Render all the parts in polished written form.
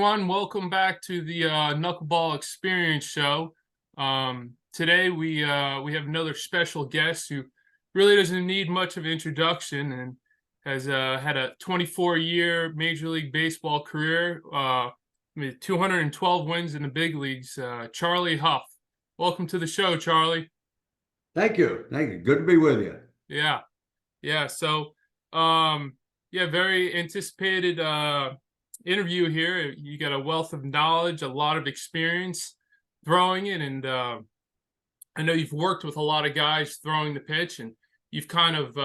everyone. Welcome back to the Knuckleball Experience show. Today we have another special guest who really doesn't need much of introduction and has had a 24-year Major League Baseball career, with 212 wins in the big leagues. Charlie Hough. Welcome to the show, Charlie. Thank you. Thank you. Good to be with you. Yeah. So, very anticipated interview here. You got a wealth of knowledge, a lot of experience throwing it, and I know you've worked with a lot of guys throwing the pitch, and you've kind of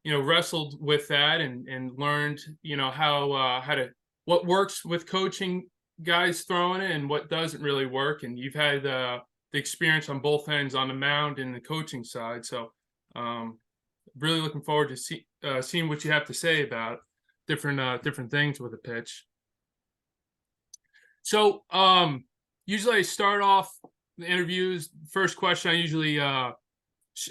wrestled with that and learned how to what works with coaching guys throwing it and what doesn't really work, and you've had the experience on both ends, on the mound and the coaching side. So really looking forward to seeing what you have to say about different things with a pitch. So usually I start off the interviews. First question I usually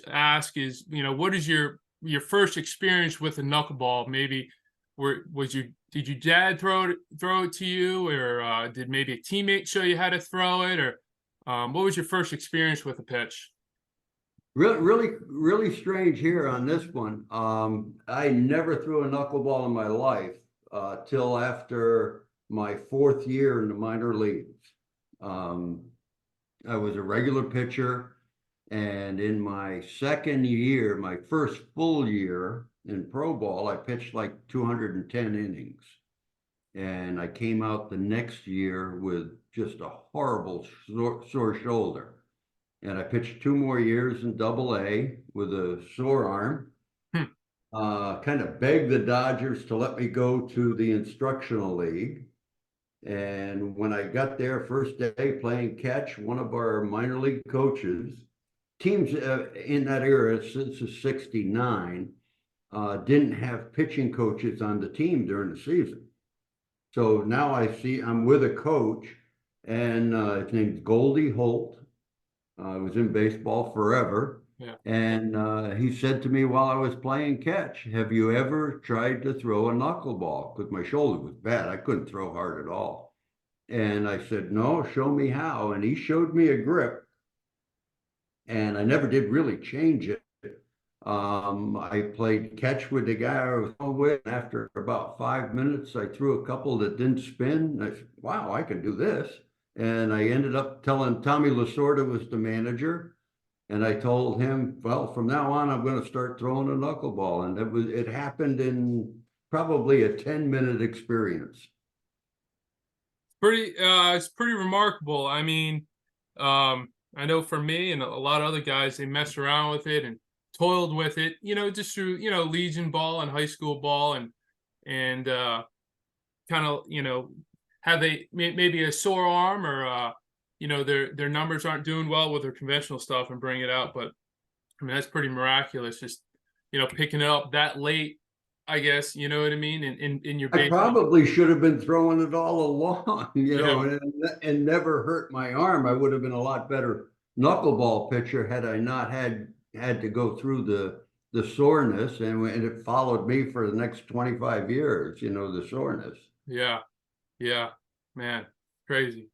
ask is, what is your first experience with a knuckleball? Maybe did your dad throw it to you, or did maybe a teammate show you how to throw it, or what was your first experience with a pitch? Really strange here on this one. I never threw a knuckleball in my life till after my fourth year in the minor leagues. I was a regular pitcher, and in my second year, my first full year in pro ball, I pitched like 210 innings. And I came out the next year with just a horrible sore shoulder. And I pitched 2 more years in Double-A with a sore arm. Kind of begged the Dodgers to let me go to the instructional league. And when I got there, first day playing catch, one of our minor league coaches, teams in that era, since '69, didn't have pitching coaches on the team during the season. So now I'm with a coach, and his name's Goldie Holt. I was in baseball forever. Yeah. And he said to me while I was playing catch, "Have you ever tried to throw a knuckleball?" Because my shoulder was bad. I couldn't throw hard at all. And I said, "No, show me how." And he showed me a grip. And I never did really change it. I played catch with the guy I was with. After about 5 minutes, I threw a couple that didn't spin. I said, "Wow, I can do this." And I ended up telling Tommy Lasorda was the manager. And I told him, well, from now on, I'm going to start throwing a knuckleball. And it happened in probably a 10-minute experience. It's pretty remarkable. I mean, I know for me and a lot of other guys, they mess around with it and toiled with it, just through, Legion ball and high school ball and kind of, have maybe a sore arm, or their numbers aren't doing well with their conventional stuff and bring it out. But I mean, that's pretty miraculous, just picking it up that late, I guess, you know what I mean, in your I probably should have been throwing it all along, and never hurt my arm. I would have been a lot better knuckleball pitcher had I not had to go through the soreness, and it followed me for the next 25 years, the soreness. Yeah, man, crazy.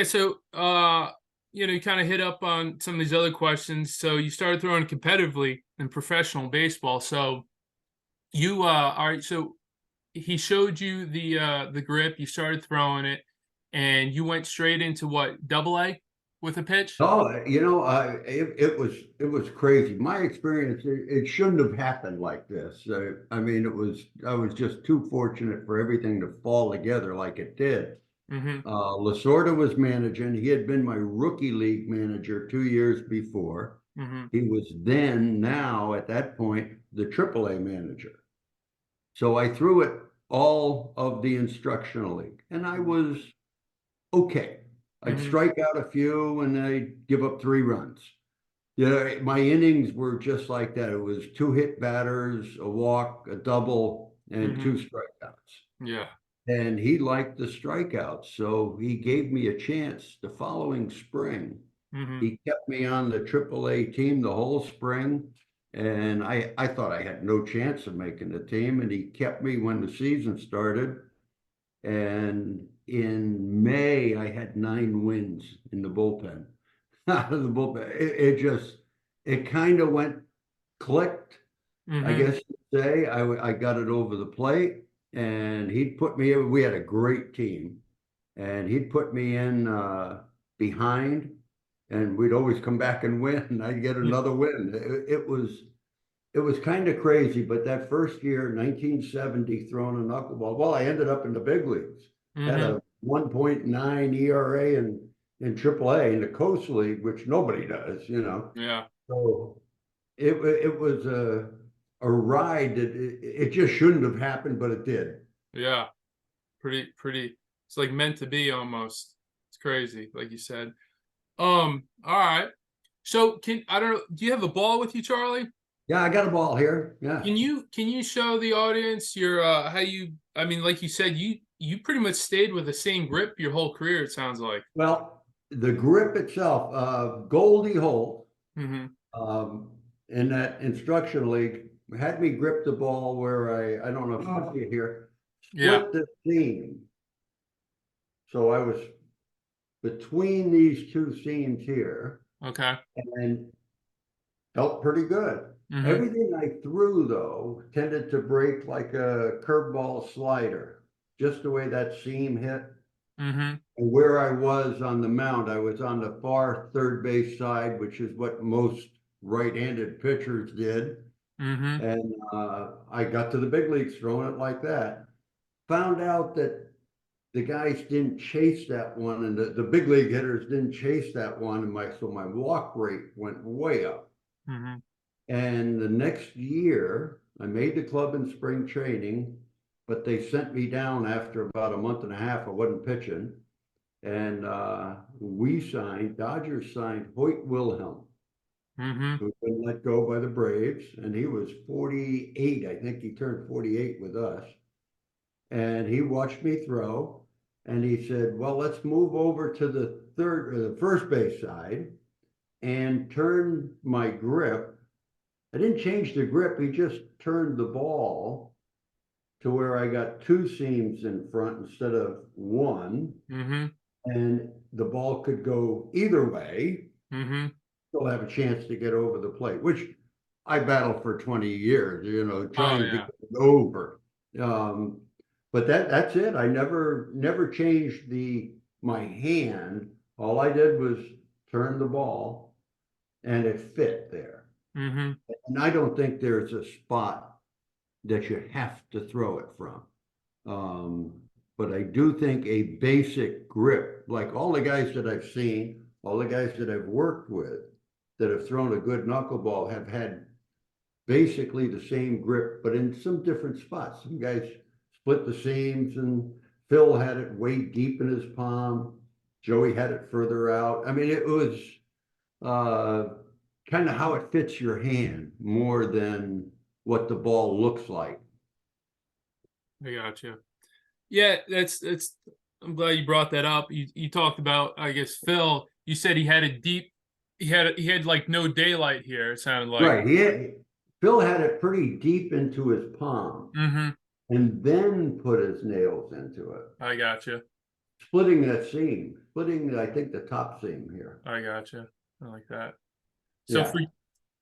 So you kind of hit up on some of these other questions. So you started throwing competitively in professional baseball. So you all right, so he showed you the grip, you started throwing it, and you went straight into what, Double-A with a pitch? Oh, it was crazy. My experience, it shouldn't have happened like this. I mean, I was just too fortunate for everything to fall together like it did. Lasorda was managing. He had been my rookie league manager 2 years before. He was now at that point, the Triple-A manager. So I threw it all of the instructional league, and I was okay. I'd strike out a few and I'd give up 3 runs. My innings were just like that. It was 2 hit batters, a walk, a double, and 2 strikeouts. Yeah. And he liked the strikeouts, so he gave me a chance the following spring. He kept me on the Triple-A team the whole spring, And I thought I had no chance of making the team, and he kept me when the season started. And in May, I had 9 wins in the bullpen. Out of the bullpen, it kind of went clicked, I Mm-hmm. guess you'd say. I got it over the plate, and he'd put me in. We had a great team, and he'd put me in behind, and we'd always come back and win, and I'd get another win. It was kind of crazy, but that first year, 1970, throwing a knuckleball, well, I ended up in the big leagues. Had Mm-hmm. a 1.9 ERA in AAA in the Coast League, which nobody does, you know. Yeah. So it was a ride that it just shouldn't have happened, but it did. Yeah. Pretty. It's like meant to be almost. It's crazy, like you said. All right. So I don't know, do you have a ball with you, Charlie? Yeah, I got a ball here. Yeah. Can you show the audience your how you I mean, like you said, you pretty much stayed with the same grip your whole career, it sounds like. Well, the grip itself, Goldie Holt, Mm-hmm. um, in that instruction league had me grip the ball where I don't know if you see it here, Yeah. split the seam. So I was between these two seams here Okay. and felt pretty good. Mm-hmm. Everything I threw, though, tended to break like a curveball slider, just the way that seam hit. Mm-hmm. And where I was on the mound, I was on the far third base side, which is what most right-handed pitchers did. Mm-hmm. And I got to the big leagues throwing it like that. Found out that the guys didn't chase that one, and the big league hitters didn't chase that one, and so my walk rate went way up. Mm-hmm. And the next year, I made the club in spring training, but they sent me down after about a month and a half. I wasn't pitching, and Dodgers signed Hoyt Wilhelm, Mm-hmm. who'd been let go by the Braves, and he was 48. I think he turned 48 with us. And he watched me throw, and he said, "Well, let's move over to the third or the first base side and turn my grip." I didn't change the grip. He just turned the ball to where I got two seams in front instead of one, Mm-hmm. and the ball could go either way, Mm-hmm. still have a chance to get over the plate, which I battled for 20 years, Oh trying to yeah. get it over. Um, but that's it. I never changed my hand. All I did was turn the ball, and it fit there. Mm-hmm. And I don't think there's a spot that you have to throw it from. Um, but I do think a basic grip, like all the guys that I've seen, all the guys that I've worked with that have thrown a good knuckleball have had basically the same grip, but in some different spots. Some guys split the seams, and Phil had it way deep in his palm. Joey had it further out. I mean, it was uh, kind of how it fits your hand more than what the ball looks like. I got you. Yeah, that's I'm glad you brought that up. You talked about, I guess, Phil. You said he had a deep he had like no daylight here, it sounded like. Right. Phil had it pretty deep into his palm Mm-hmm. and then put his nails into it, I got you. splitting that seam, splitting, I think, the top seam here. I got you. I like that. So Yeah.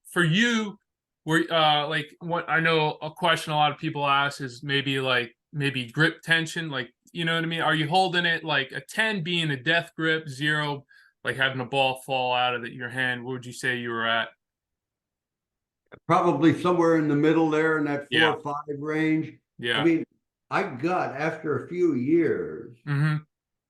for you, were like what I know a question a lot of people ask is maybe grip tension, like you know what I mean? Are you holding it like a 10 being a death grip, 0 like having a ball fall out of your hand? What would you say you were at? Probably somewhere in the middle there in that Yeah. 4 or 5 range. I Yeah. mean, after a few years, Mm-hmm.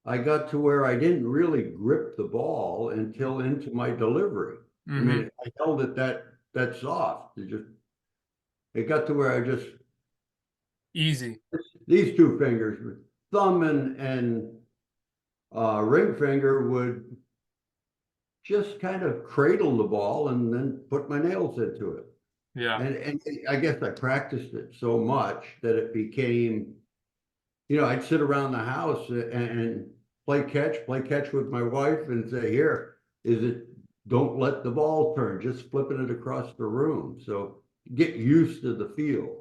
I got to where I didn't really grip the ball until into my delivery. I Mm-hmm. mean, I held it that soft. It got to where I just Easy. these two fingers, thumb and ring finger, would just kind of cradle the ball and then put my nails into it. Yeah. And I guess I practiced it so much that it became, I'd sit around the house and play catch with my wife and say, "Here, is it don't let the ball turn, just flipping it across the room. So get used to the feel.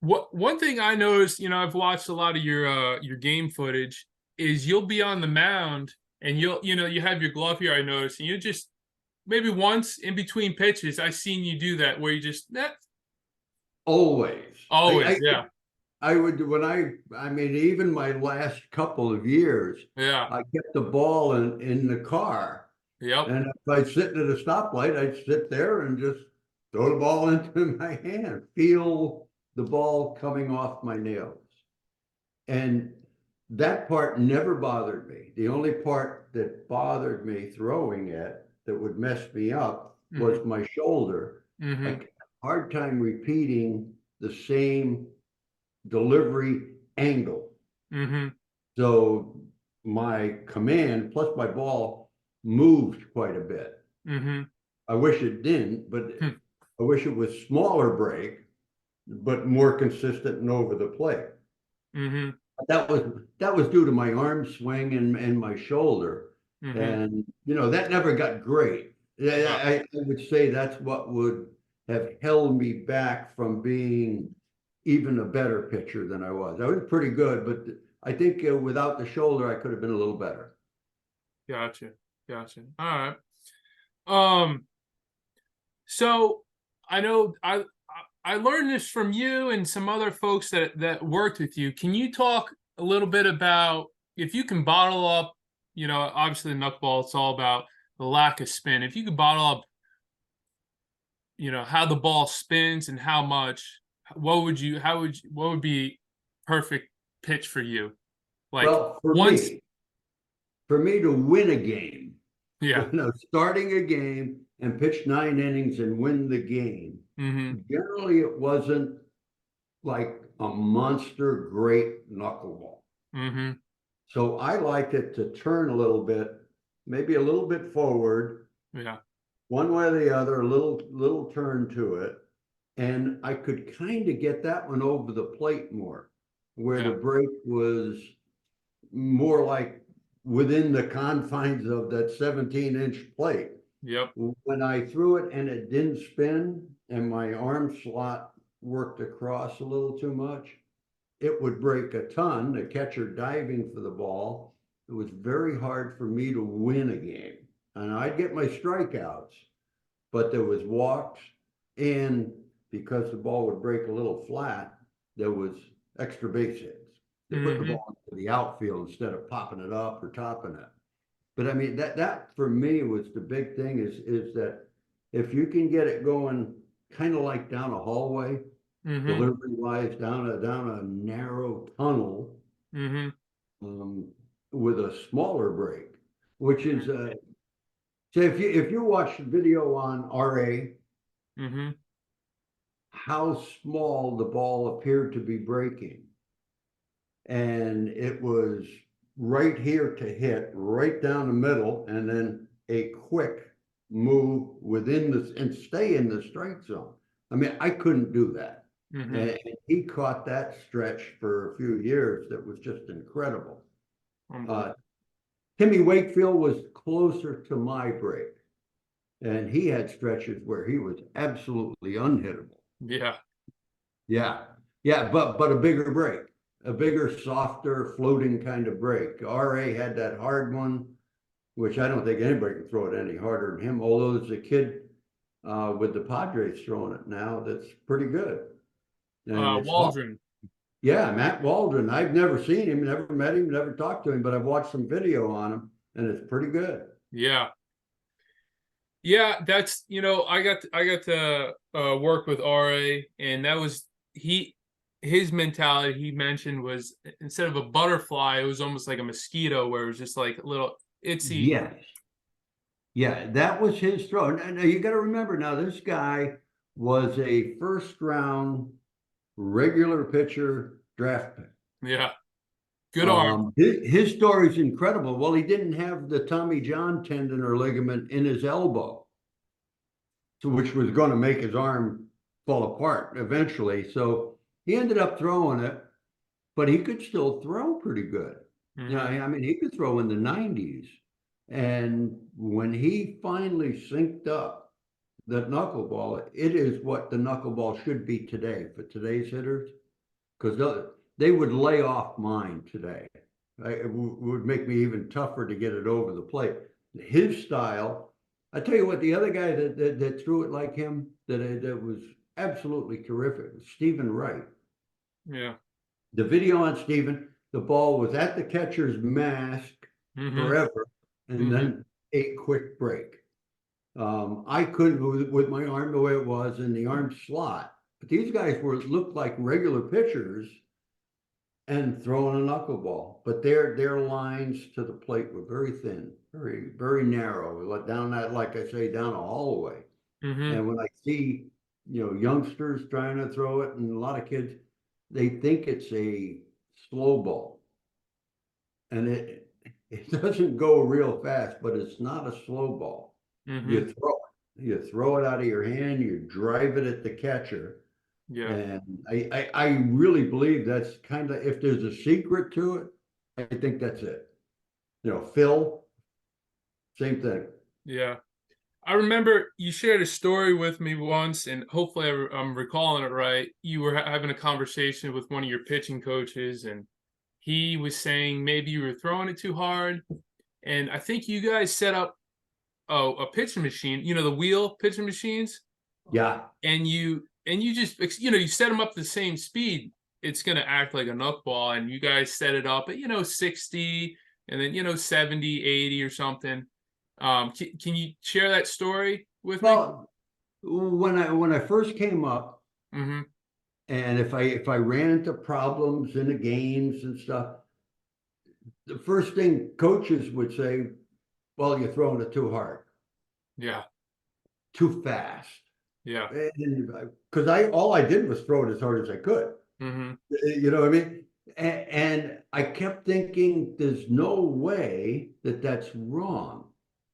One thing I noticed, I've watched a lot of your game footage, is you'll be on the mound and you have your glove here, I noticed, and you just maybe once in between pitches, I seen you do that where you just Always. always, yeah. I would, I mean, even my last couple of years, Yeah. I kept the ball in the car. Yep. And if I'd sit at a stoplight, I'd sit there and just throw the ball into my hand, feel the ball coming off my nails. And that part never bothered me. The only part that bothered me throwing it that would mess me up was Mm-hmm. my shoulder. I Mm-hmm. had a hard time repeating the same delivery angle. Mm-hmm. So my command plus my ball moved quite a bit. Mm-hmm. I wish it didn't, but Hmm. I wish it was smaller break, but more consistent and over the plate. Mm-hmm. That was due to my arm swing and my shoulder. Mm-hmm. And that never got great. Yeah. I would say that's what would have held me back from being even a better pitcher than I was. I was pretty good, but I think without the shoulder, I could have been a little better. Gotcha. Gotcha. All right. Um, so I know I learned this from you and some other folks that worked with you. Can you talk a little bit about, if you can bottle up, obviously knuckleball, it's all about the lack of spin. If you could bottle up, how the ball spins and how much, what would be perfect pitch for you? Like Well, once, for me to win a game, yeah. starting a game and pitch 9 innings and win the game, Mm-hmm. generally it wasn't like a monster great knuckleball. Mm-hmm. So I liked it to turn a little bit, maybe a little bit forward, Yeah. one way or the other, a little turn to it. And I could kind of get that one over the plate more, where the Yeah. break was more like within the confines of that 17-inch plate. Yep. When I threw it and it didn't spin and my arm slot worked across a little too much, it would break a ton. The catcher diving for the ball. It was very hard for me to win a game. And I'd get my strikeouts, but there was walks, and because the ball would break a little flat, there was extra base hits. They put the Mm-hmm. ball into the outfield instead of popping it up or topping it. But I mean, that for me was the big thing, is that if you can get it going kind of like down a hallway, Mm-hmm. delivery wise, down a narrow tunnel, Mm-hmm. um, with a smaller break, which is so if you watch the video on RA, Mm-hmm. how small the ball appeared to be breaking, and it was right here to hit right down the middle, and then a quick move within this and stay in the strike zone. I mean, I couldn't do that. Mm-hmm. And he caught that stretch for a few years that was just incredible. Uh, Unbelievable. Timmy Wakefield was closer to my break, and he had stretches where he was absolutely unhittable. Yeah. Yeah, yeah, but a bigger break, a bigger, softer, floating kind of break. RA had that hard one, which I don't think anybody can throw it any harder than him. Although there's a kid with the Padres throwing it now that's pretty good, and it's hard. Waldron. Yeah, Matt Waldron. I've never seen him, never met him, never talked to him, but I've watched some video on him, and it's pretty good. Yeah. Yeah, that's I got to work with RA, and that was his mentality. He mentioned was, instead of a butterfly, it was almost like a mosquito, where it was just like a little itsy. Yes. Yeah, that was his throw. Now you got to remember, now this guy was a first round regular pitcher draft pick. Yeah, good arm. His story is incredible. Well, he didn't have the Tommy John tendon or ligament in his elbow, so which was going to make his arm fall apart eventually. So he ended up throwing it, but he could still throw pretty good. Yeah, Mm-hmm. I mean, he could throw in the 90s. And when he finally synced up the knuckleball, it is what the knuckleball should be today for today's hitters, because they would lay off mine today. It would make me even tougher to get it over the plate. His style, I tell you what, the other guy that threw it like him, that was absolutely terrific, was Stephen Wright. Yeah. The video on Stephen, the ball was at the catcher's mask Mm-hmm. forever, and Mm-hmm. then a quick break. I couldn't with my arm the way it was in the arm slot, but these guys looked like regular pitchers and throwing a knuckleball. But their lines to the plate were very thin, very narrow. Down that, like I say, down a hallway. Mm-hmm. And when I see, youngsters trying to throw it, and a lot of kids, they think it's a slow ball, and it doesn't go real fast, but it's not a slow ball. Mm-hmm. You throw it out of your hand, you drive it at the catcher. Yeah. And I really believe that's kind of, if there's a secret to it, I think that's it. Phil, same thing. Yeah. I remember you shared a story with me once, and hopefully I'm recalling it right. You were having a conversation with one of your pitching coaches, and he was saying maybe you were throwing it too hard. And I think you guys set up a pitching machine, the wheel pitching machines, Yeah. and you just you set them up the same speed. It's going to act like a knuckball, and you guys set it up at 60, and then 70, 80 or something. Can you share that story with me? Well, when I first came up, Mm-hmm. and if I ran into problems in the games and stuff, the first thing coaches would say, well, you're throwing it too hard, Yeah. too fast. Yeah. Because all I did was throw it as hard as I could. Mm-hmm. You know what I mean? And I kept thinking, there's no way that that's wrong.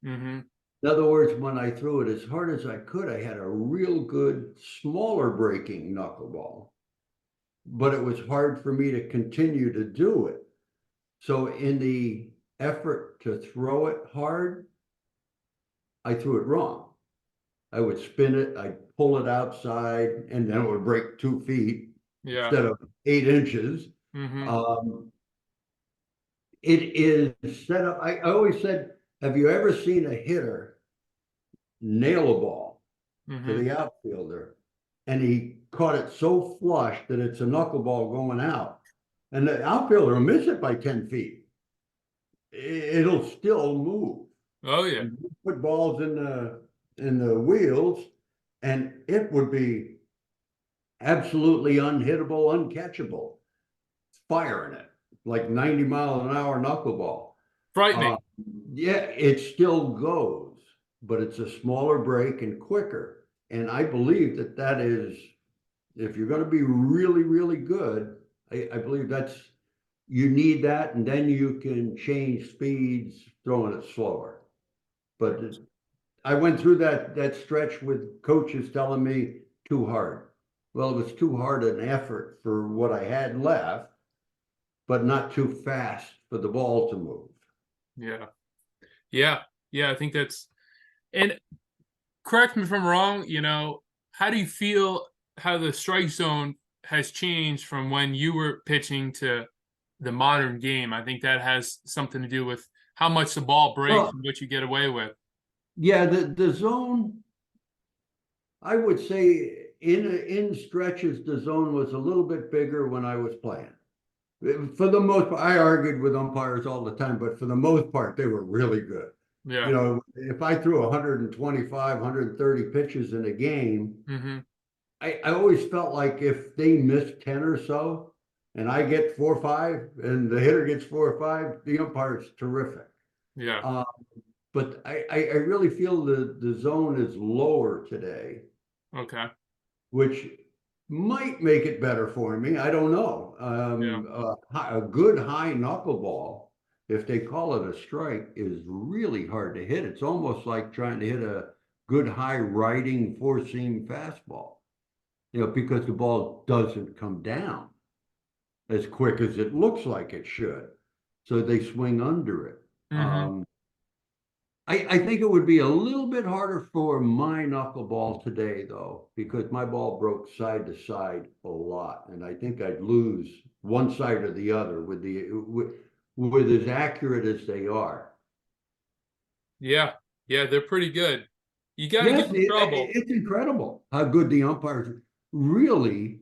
Mm-hmm. In other words, when I threw it as hard as I could, I had a real good, smaller breaking knuckleball, but it was hard for me to continue to do it. So in the effort to throw it hard, I threw it wrong. I would spin it, I'd pull it outside, and then it would break 2 feet Yeah. instead of 8 inches. Mm-hmm. Um, it is set up. I always said, have you ever seen a hitter nail a ball to Mm-hmm. the outfielder and he caught it so flush that it's a knuckleball going out, and the outfielder will miss it by 10 feet? It'll still move. Oh yeah. You put balls in the wheels, and it would be absolutely unhittable, uncatchable. Firing it like 90-mile-an-hour knuckleball. Frightening. Uh, yeah, it still goes, but it's a smaller break and quicker. And I believe that is, if you're going to be really, really good, I believe you need that, and then you can change speeds, throwing it slower. But I went through that stretch with coaches telling me too hard. Well, it was too hard an effort for what I had left, but not too fast for the ball to move. Yeah. Yeah. Yeah. I think that's, and correct me if I'm wrong, how do you feel how the strike zone has changed from when you were pitching to the modern game? I think that has something to do with how much the ball breaks Well, and what you get away with. yeah, the zone, I would say in stretches, the zone was a little bit bigger when I was playing. For the most part, I argued with umpires all the time, but for the most part, they were really good. Yeah. If I threw 125, 130 pitches in a game, Mm-hmm. I always felt like if they missed 10 or so, and I get 4 or 5, and the hitter gets 4 or 5, the umpire's terrific. Yeah. Uh, but I really feel the zone is lower today, Okay. which might make it better for me. I don't know. Yeah. A good high knuckleball, if they call it a strike, is really hard to hit. It's almost like trying to hit a good high riding four-seam fastball, because the ball doesn't come down as quick as it looks like it should. So they swing under it. Mm-hmm. I think it would be a little bit harder for my knuckleball today, though, because my ball broke side to side a lot, and I think I'd lose one side or the other with as accurate as they are. Yeah, yeah, they're pretty good. You got to get Yes, in trouble. it's incredible how good the umpires really,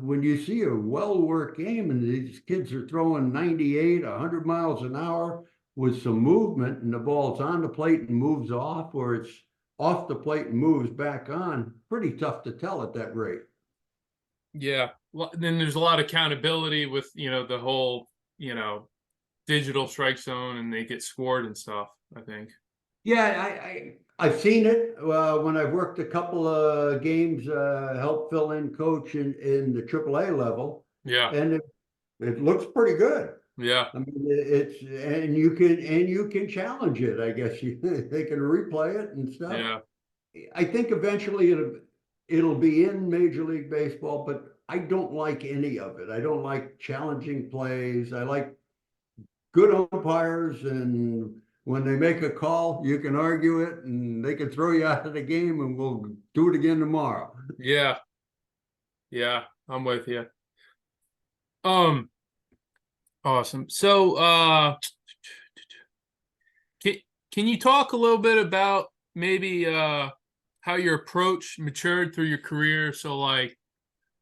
when you see a well-worked game and these kids are throwing 98, 100 miles an hour with some movement and the ball's on the plate and moves off, or it's off the plate and moves back on, pretty tough to tell at that rate. Yeah. Well, then there's a lot of accountability with, the whole, digital strike zone and they get scored and stuff, I think. Yeah, I've seen it when I've worked a couple of games, help fill in coach in the AAA level, Yeah. and it looks pretty good. Yeah. I mean, it's and you can challenge it. I guess they can replay it and stuff. Yeah. I think eventually it'll be in Major League Baseball, but I don't like any of it. I don't like challenging plays. I like good umpires, and when they make a call, you can argue it, and they can throw you out of the game, and we'll do it again tomorrow. Yeah. Yeah. I'm with you. Um, awesome. So, can, can you talk a little bit about maybe how your approach matured through your career? So like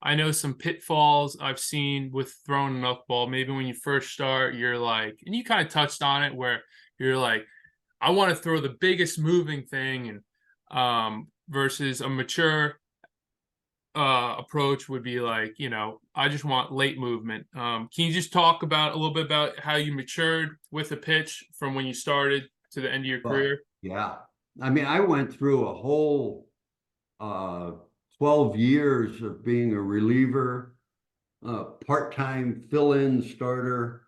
I know some pitfalls I've seen with throwing a knuckleball. Maybe when you first start, you're like, and you kind of touched on it where you're like, I want to throw the biggest moving thing, and versus a mature approach would be like, I just want late movement. Can you just talk about a little bit about how you matured with a pitch from when you started to the end of your But career? yeah, I mean, I went through a whole uh, 12 years of being a reliever, part-time fill-in starter,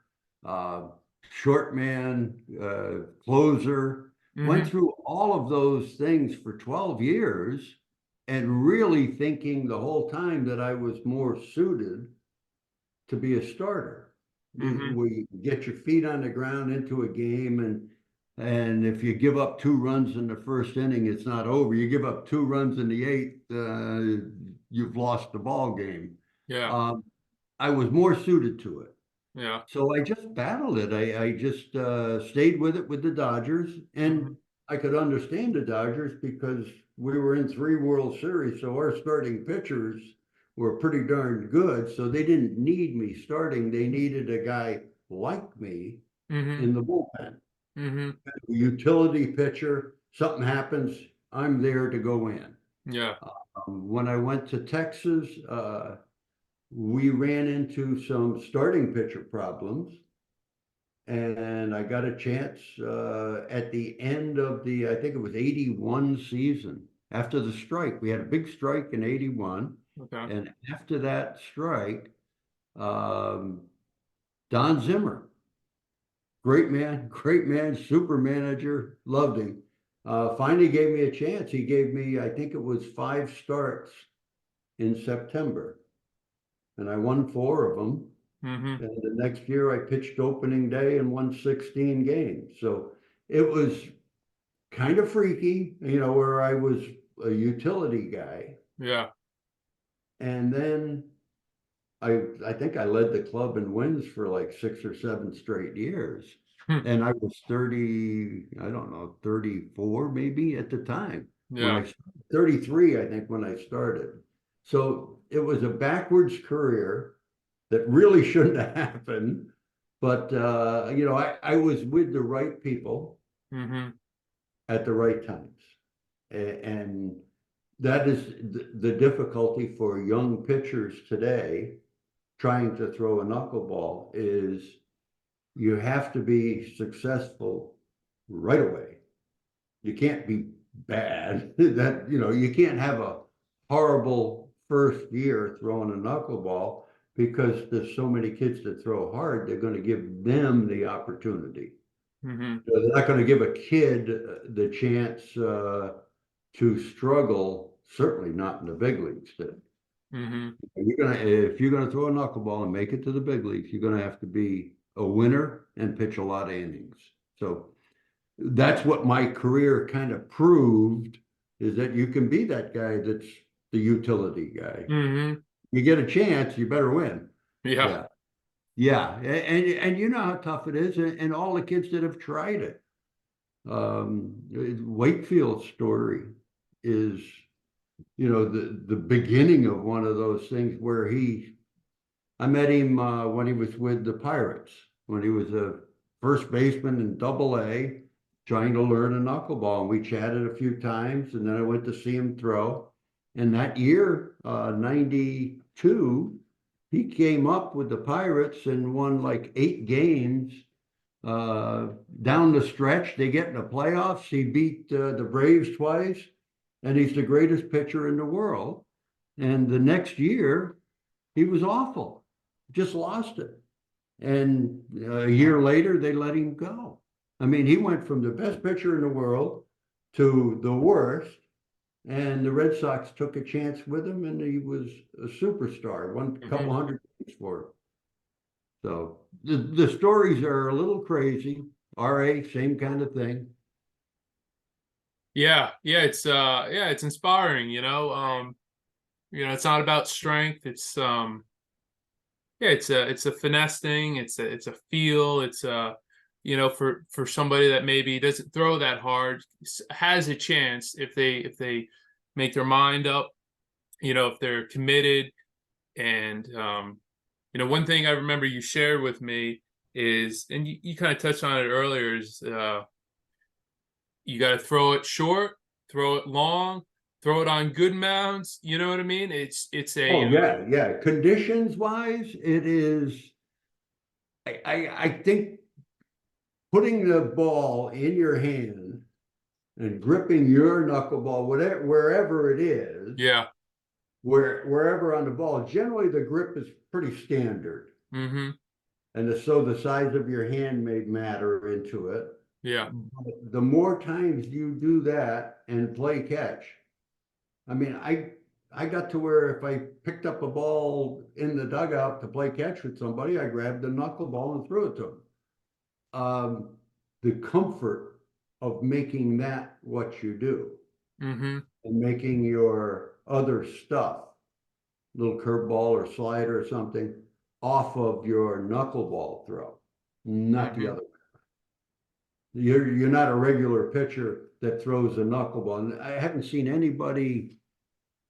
uh, short man, closer. Went Mm-hmm. through all of those things for 12 years and really thinking the whole time that I was more suited to be a starter. Mm-hmm. We get your feet on the ground into a game, and if you give up 2 runs in the first inning, it's not over. You give up 2 runs in the eighth, you've lost the ball game. Yeah. Um, I was more suited to it. Yeah. So I just battled it. I just stayed with it with the Dodgers, Mm-hmm. and I could understand the Dodgers because we were in 3 World Series, so our starting pitchers were pretty darn good. So they didn't need me starting. They needed a guy like me Mm-hmm. in the bullpen, Mm-hmm. utility pitcher. Something happens, I'm there to go in. Yeah. When I went to Texas, we ran into some starting pitcher problems, and I got a chance at the end of I think it was 81 season. After the strike, we had a big strike in 81. Okay. And after that strike, um, Don Zimmer, great man, super manager, loved him. Finally gave me a chance. He gave me, I think it was 5 starts in September, and I won 4 of them. Mm-hmm. And the next year I pitched opening day and won 16 games. So it was kind of freaky, where I was a utility guy. Yeah. And then I think I led the club in wins for like 6 or 7 straight years. Hmm. And I was 30, I don't know, 34 maybe at the time when Yeah. 33, I think, when I started. So it was a backwards career that really shouldn't have happened. But I was with the right people Mm-hmm. at the right times. And that is the difficulty for young pitchers today trying to throw a knuckleball is you have to be successful right away. You can't be bad. You can't have a horrible first year throwing a knuckleball because there's so many kids that throw hard, they're going to give them the opportunity. Mm-hmm. So they're not going to give a kid the chance to struggle, certainly not in the big leagues. Mm-hmm. If you're gonna throw a knuckleball and make it to the big leagues, you're gonna have to be a winner and pitch a lot of innings. So that's what my career kind of proved, is that you can be that guy that's the utility guy. Mm-hmm. You get a chance, you better win. Yeah. Yeah. Yeah. And you know how tough it is, and all the kids that have tried it. Wakefield's story is, the beginning of one of those things where I met him when he was with the Pirates, when he was a first baseman in Double-A, trying to learn a knuckleball. And we chatted a few times, and then I went to see him throw. And that year, 92, he came up with the Pirates and won like 8 games. Down the stretch, they get in the playoffs. He beat the Braves twice, and he's the greatest pitcher in the world. And the next year, he was awful, just lost it. And a year later, they let him go. I mean, he went from the best pitcher in the world to the worst, and the Red Sox took a chance with him, and he was a superstar, won a couple Mm-hmm. hundred games for him. So the stories are a little crazy. RA, same kind of thing. Yeah. Yeah, it's inspiring, it's not about strength. It's a finesse thing. It's a feel. For somebody that maybe doesn't throw that hard, has a chance if they make their mind up, if they're committed. And one thing I remember you shared with me is, and you kind of touched on it earlier, is you got to throw it short, throw it long, throw it on good mounds. You know what I mean? It's a Oh yeah, yeah. Conditions wise, it is. I think putting the ball in your hand and gripping your knuckleball, whatever, wherever it is, yeah. wherever on the ball, generally the grip is pretty standard. Mm-hmm. And so the size of your hand may matter into it. Yeah. But the more times you do that and play catch, I mean, I got to where if I picked up a ball in the dugout to play catch with somebody, I grabbed the knuckleball and threw it to them. The comfort of making that what you do, Mm-hmm. and making your other stuff, little curveball or slider or something, off of your knuckleball throw, not the Mm-hmm. other. You're not a regular pitcher that throws a knuckleball. And I haven't seen anybody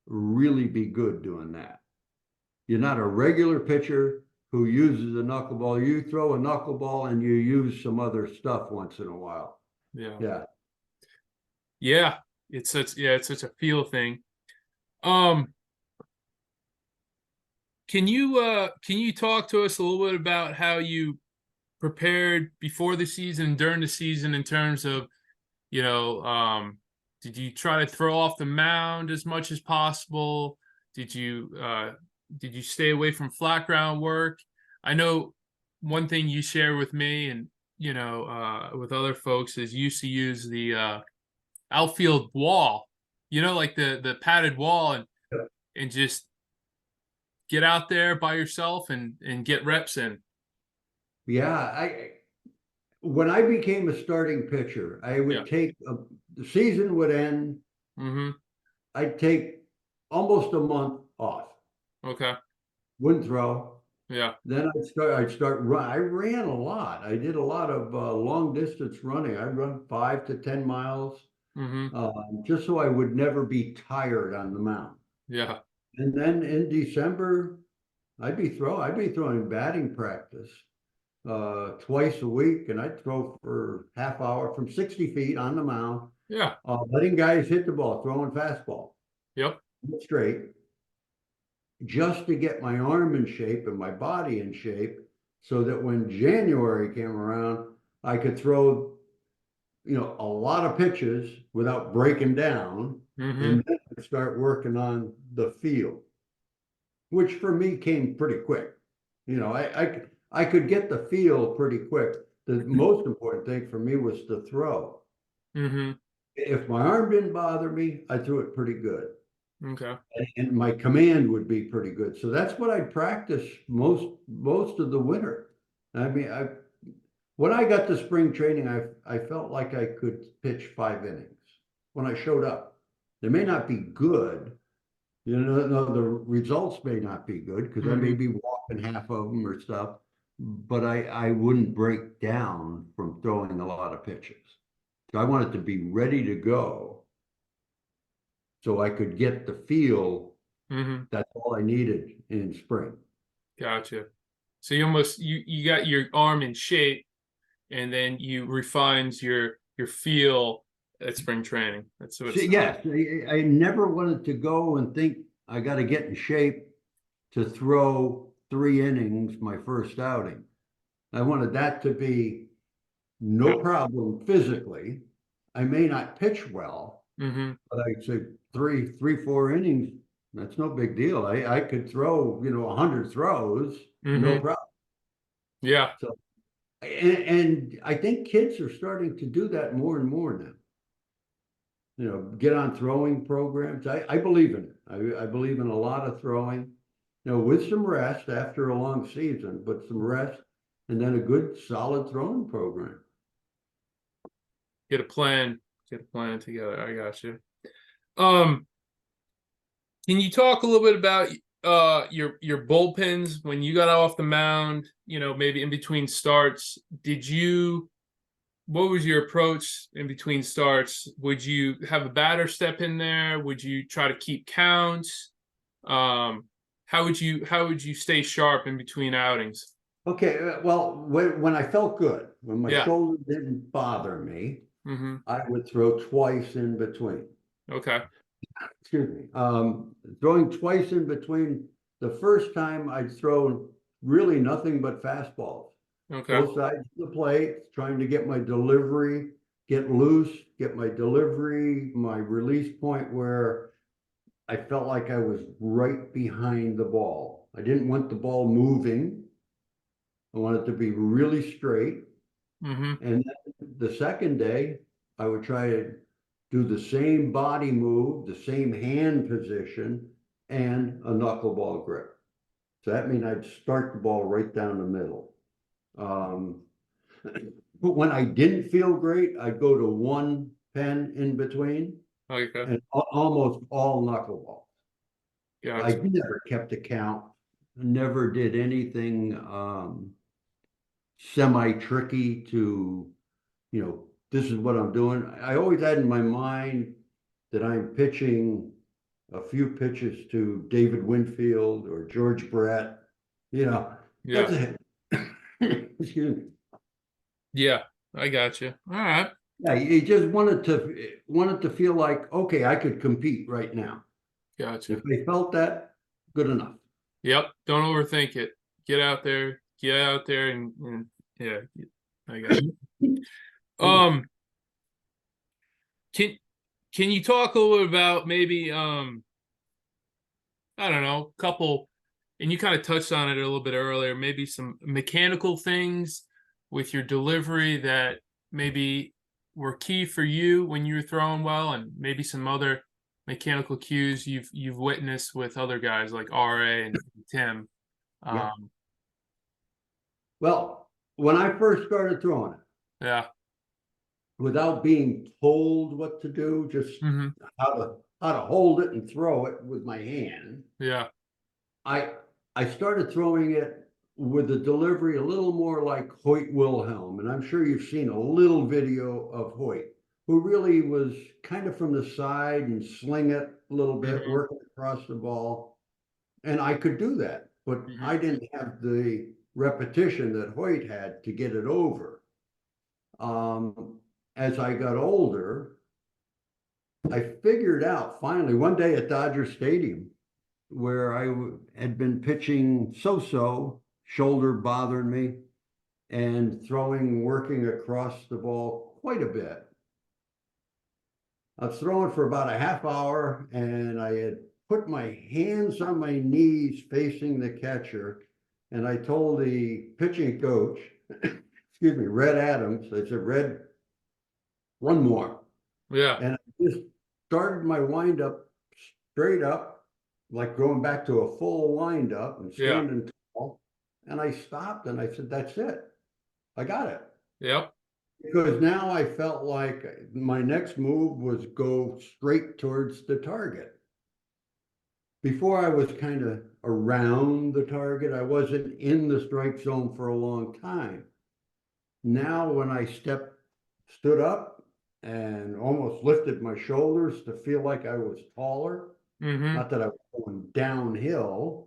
really be good doing that. You're not a regular pitcher who uses a knuckleball. You throw a knuckleball and you use some other stuff once in a while. Yeah. Yeah. Yeah. It's such a feel thing. Um, can you talk to us a little bit about how you prepared before the season, during the season, in terms of, you know, um, did you try to throw off the mound as much as possible? Did you uh did you stay away from flat ground work? I know one thing you share with me, and with other folks, is you used to use the outfield wall, like the padded wall, and just get out there by yourself and get reps in. Yeah. When I became a starting pitcher, I Yeah. would the season would end. Mm-hmm. I'd take almost a month off, Okay. wouldn't throw. Yeah. Then I'd start run. I ran a lot. I did a lot of long distance running. I'd run 5 to 10 miles, Mm-hmm. just so I would never be tired on the mound. Yeah. And then in December, I'd be throwing batting practice twice a week, and I'd throw for half hour from 60 feet on the mound, Yeah. letting guys hit the ball, throwing fastball Yep. straight, just to get my arm in shape and my body in shape, so that when January came around, I could throw, a lot of pitches without breaking down, Mm-hmm. and then I'd start working on the field, which for me came pretty quick. I could get the feel pretty quick. The most important thing for me was to throw. Mm-hmm. If my arm didn't bother me, I threw it pretty good. Okay. And my command would be pretty good. So that's what I practiced most of the winter. I mean, when I got to spring training, I felt like I could pitch 5 innings when I showed up. They may not be good, you know, no, the results may not be good because I may Hmm. be walking half of them or stuff, but I wouldn't break down from throwing a lot of pitches. So I wanted to be ready to go so I could get the feel. Hmm. That's all I needed in spring. Gotcha. So you got your arm in shape, and then you refined your feel at spring training. That's what it So, sounds. yes, I never wanted to go and think I got to get in shape to throw 3 innings my first outing. I wanted that to be no problem physically. I may not pitch well, Mm-hmm. but I say 4 innings, that's no big deal. I could throw, 100 throws, no Mm-hmm. problem. Yeah. So, and I think kids are starting to do that more and more now. Get on throwing programs. I believe in it. I believe in a lot of throwing, with some rest after a long season, but some rest and then a good solid throwing program. Get a plan. Get a plan together. I got you. Um, can you talk a little bit about your bullpens when you got off the mound, maybe in between starts? What was your approach in between starts? Would you have a batter step in there? Would you try to keep counts? Um, how would you stay sharp in between outings? Okay, well, when I felt good, when my Yeah. shoulder didn't bother me, Mm-hmm. I would throw twice in between. Okay. Excuse me. Throwing twice in between. The first time I'd throw really nothing but fastballs, Okay. both sides of the plate, trying to get my delivery, get loose, get my delivery, my release point where I felt like I was right behind the ball. I didn't want the ball moving. I wanted it to be really straight. Mm-hmm. And then the second day, I would try to do the same body move, the same hand position, and a knuckleball grip. So that means I'd start the ball right down the middle. Um, but when I didn't feel great, I'd go to one pen in between Okay. and almost all knuckleballs. I Gotcha. never kept a count, never did anything semi-tricky to, this is what I'm doing. I always had in my mind that I'm pitching a few pitches to David Winfield or George Brett, that's Yeah. it. Excuse me. Yeah. I got you. All right. Yeah, you just wanted to feel like, okay, I could compete right now. If Gotcha. they felt that, good enough. Yep. Don't overthink it. Get out there. Get out there and yeah, I got you. Um, can can you talk a little bit about maybe I don't know, couple, and you kind of touched on it a little bit earlier, maybe some mechanical things with your delivery that maybe were key for you when you were throwing well, and maybe some other mechanical cues you've witnessed with other guys like RA and Tim. Yeah. Um, Well, when I first started throwing it, yeah. without being told what to do, just Hmm. how to hold it and throw it with my hand, Yeah. I I started throwing it with the delivery a little more like Hoyt Wilhelm, and I'm sure you've seen a little video of Hoyt, who really was kind of from the side and sling it a little bit, Hmm. working across the ball, and I could do that, but Hmm. I didn't have the repetition that Hoyt had to get it over. As I got older, I figured out finally one day at Dodger Stadium where I had been pitching so-so, shoulder bothering me, and working across the ball quite a bit. I was throwing for about a half hour, and I had put my hands on my knees facing the catcher, and I told the pitching coach, excuse me, Red Adams, I said, Red, one more. Yeah. And I just started my windup straight up, like going back to a full windup and Yeah. standing tall. And I stopped and I said, that's it. I got it. Yep. because now I felt like my next move was go straight towards the target. Before I was kind of around the target, I wasn't in the strike zone for a long time. Now, when I stood up and almost lifted my shoulders to feel like I was taller, Mm-hmm. not that I was going downhill,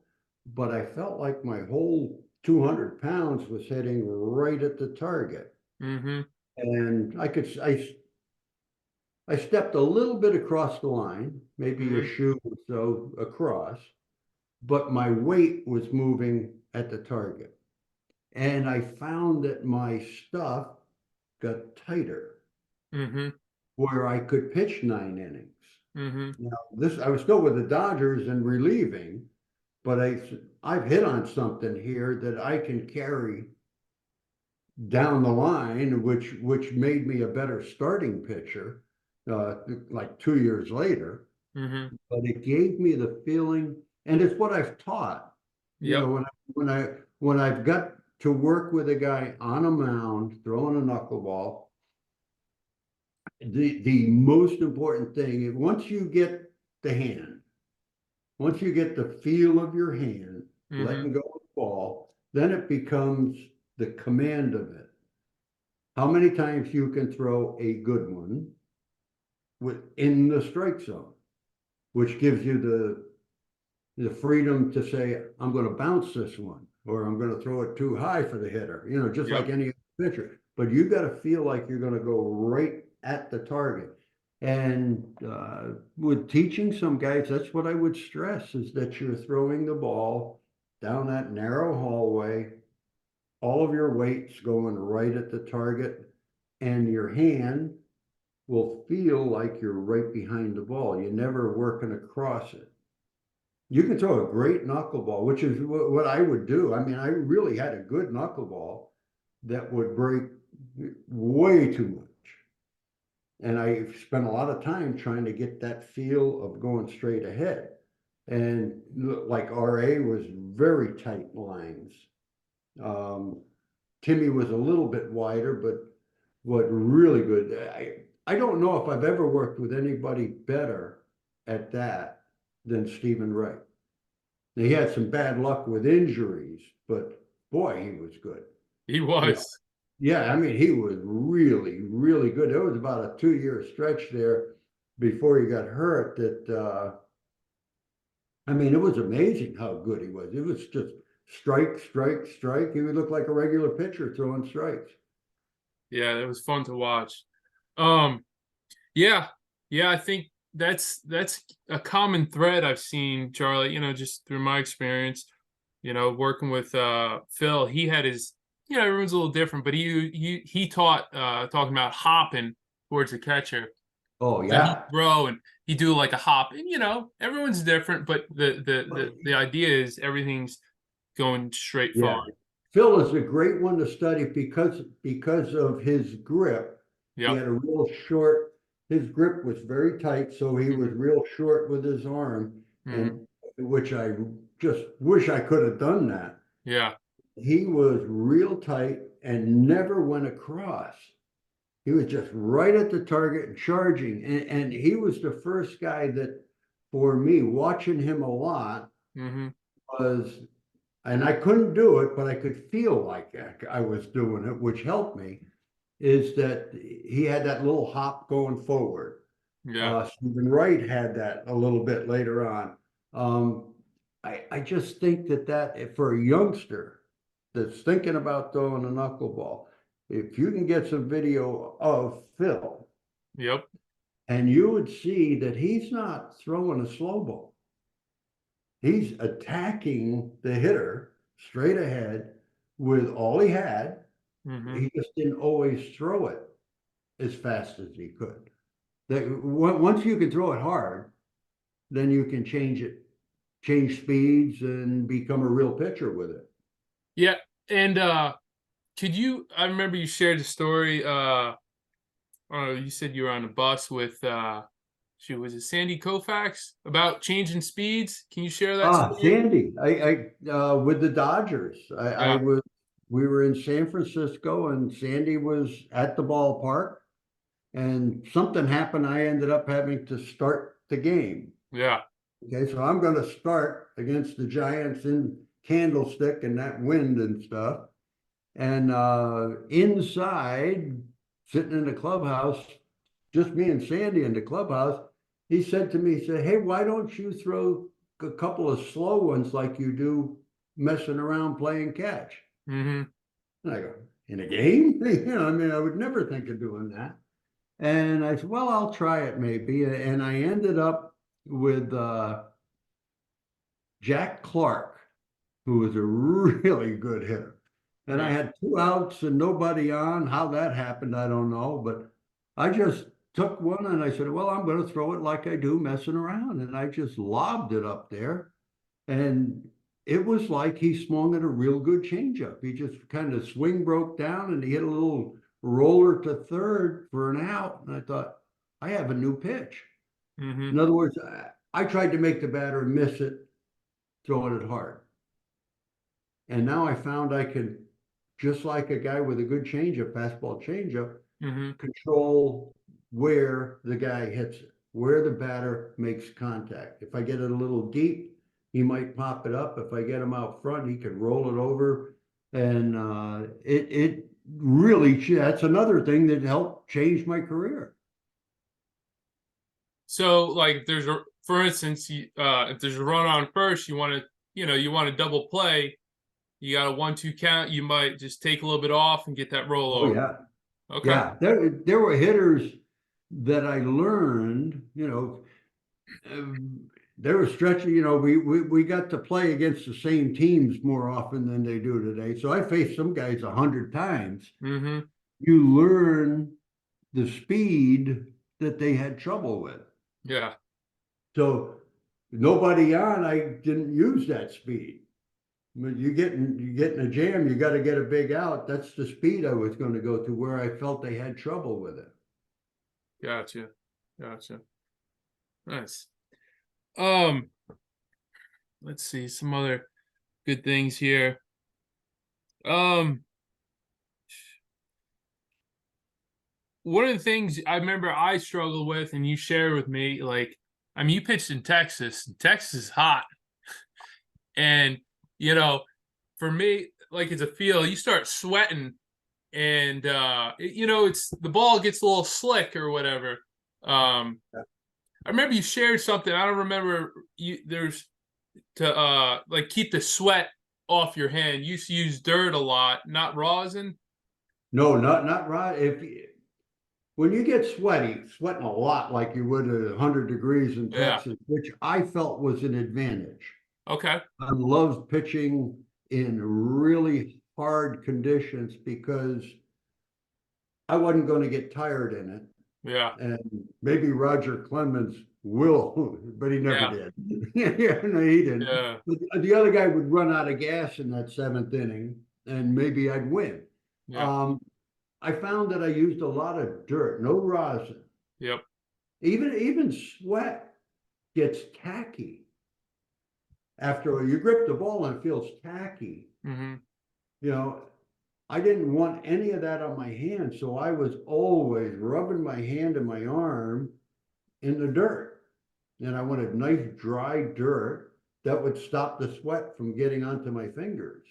but I felt like my whole 200 pounds was hitting right at the target. Mm-hmm. And I stepped a little bit across the line, maybe a Mm-hmm. shoe or so across, but my weight was moving at the target. And I found that my stuff got tighter Mm-hmm. where I could pitch 9 innings. Mm-hmm. Now, I was still with the Dodgers and relieving, but I've hit on something here that I can carry down the line, which made me a better starting pitcher, like 2 years later. Mm-hmm. But it gave me the feeling, and it's what I've taught. You know, Yep. when I've got to work with a guy on a mound throwing a knuckleball, the most important thing, once you get the hand, once you get the feel of your hand, Mm-hmm. letting go of the ball, then it becomes the command of it. How many times you can throw a good one within the strike zone, which gives you the freedom to say, I'm going to bounce this one, or I'm going to throw it too high for the hitter, just like Yep. any pitcher. But you got to feel like you're going to go right at the target. And with teaching some guys, that's what I would stress is that you're throwing the ball down that narrow hallway, all of your weight's going right at the target, and your hand will feel like you're right behind the ball. You're never working across it. You can throw a great knuckleball, which is what I would do. I mean, I really had a good knuckleball that would break way too much. And I spent a lot of time trying to get that feel of going straight ahead. And like RA was very tight lines. Um, Timmy was a little bit wider, but what really good. I don't know if I've ever worked with anybody better at that than Stephen Wright. He had some bad luck with injuries, but boy, he was good. He You know, was. yeah, I mean, he was really, really good. There was about a 2 year stretch there before he got hurt that, I mean, it was amazing how good he was. It was just strike, strike, strike. He would look like a regular pitcher throwing strikes. Yeah, it was fun to watch. Um, yeah, yeah, I think that's a common thread I've seen, Charlie, just through my experience, working with Phil. He had his, everyone's a little different, but he taught talking about hopping towards the catcher. Oh, So he'd yeah. throw and he'd do like a hop. And everyone's different, but the idea is everything's going straight Yeah. forward. Phil is a great one to study because of his grip. He Yep. had a real short, his grip was very tight, so he was real short with his arm, Mm-hmm. and which I just wish I could have done that. Yeah. He was real tight and never went across. He was just right at the target and charging. And he was the first guy that, for me, watching him a lot, Mm-hmm. was, and I couldn't do it, but I could feel like I was doing it, which helped me, is that he had that little hop going forward. Yeah. Stephen Wright had that a little bit later on. Um, I just think that for a youngster that's thinking about throwing a knuckleball, if you can get some video of Phil, Yep. and you would see that he's not throwing a slow ball. He's attacking the hitter straight ahead with all he had. Mm-hmm. He just didn't always throw it as fast as he could. Once you can throw it hard, then you can change speeds and become a real pitcher with it. Yeah. And I remember you shared a story, you said you were on a bus with was it Sandy Koufax about changing speeds? Can you share that story? Sandy, I with the Dodgers. I Yeah. was we were in San Francisco and Sandy was at the ballpark and something happened. I ended up having to start the game. Yeah. Okay, so I'm going to start against the Giants in Candlestick and that wind and stuff. And inside, sitting in the clubhouse, just me and Sandy in the clubhouse, he said to me, he said, "Hey, why don't you throw a couple of slow ones like you do messing around playing catch?" Mm-hmm. And I go, "In a game?" I mean, I would never think of doing that. And I said, "Well, I'll try it maybe." And I ended up with Jack Clark, who was a really good hitter. And I Yeah. had 2 outs and nobody on. How that happened, I don't know. But I just took one and I said, "Well, I'm going to throw it like I do messing around." And I just lobbed it up there. And it was like he swung at a real good changeup. He just kind of swing broke down and he hit a little roller to third for an out. And I thought, I have a new pitch. Mm-hmm. In other words, I tried to make the batter miss it, throwing it hard. And now I found I could, just like a guy with a good changeup, fastball changeup, Mm-hmm. control where the guy hits it, where the batter makes contact. If I get it a little deep, he might pop it up. If I get him out front, he could roll it over. And it really, that's another thing that helped change my career. So, like, if there's a, for instance, if there's a run on first, you want to double play. You got a 1-2 count. You might just take a little bit off and get that Oh rollover. yeah. Okay. Yeah. There were hitters that I learned, they were stretching, we got to play against the same teams more often than they do today. So I faced some guys 100 times. Mm-hmm. You learn the speed that they had trouble with. Yeah. So nobody on, I didn't use that speed. When you get in a jam, you got to get a big out. That's the speed I was going to go to where I felt they had trouble with it. Gotcha. Gotcha. Nice. Um, let's see some other good things here. Um, one of the things I remember I struggled with, and you shared with me, like, I mean, you pitched in Texas. Texas is hot, and you know, for me, like, it's a feel. You start sweating, and it's the ball gets a little slick or whatever. I remember you shared something. I don't remember you. There's to like keep the sweat off your hand. You used to use dirt a lot, not rosin. No, not right. When you get sweating a lot like you would at 100 degrees in Yeah. Texas, which I felt was an advantage. Okay. I loved pitching in really hard conditions because I wasn't going to get tired in it. Yeah. And maybe Roger Clemens will, but he never Yeah. did. Yeah, no, he didn't. Yeah. But the other guy would run out of gas in that seventh inning, and maybe I'd win. Yeah. Um, I found that I used a lot of dirt, no rosin. Yep. Even sweat gets tacky. After you grip the ball and it feels tacky, Mm-hmm. you know, I didn't want any of that on my hand. So I was always rubbing my hand and my arm in the dirt. And I wanted nice dry dirt that would stop the sweat from getting onto my fingers.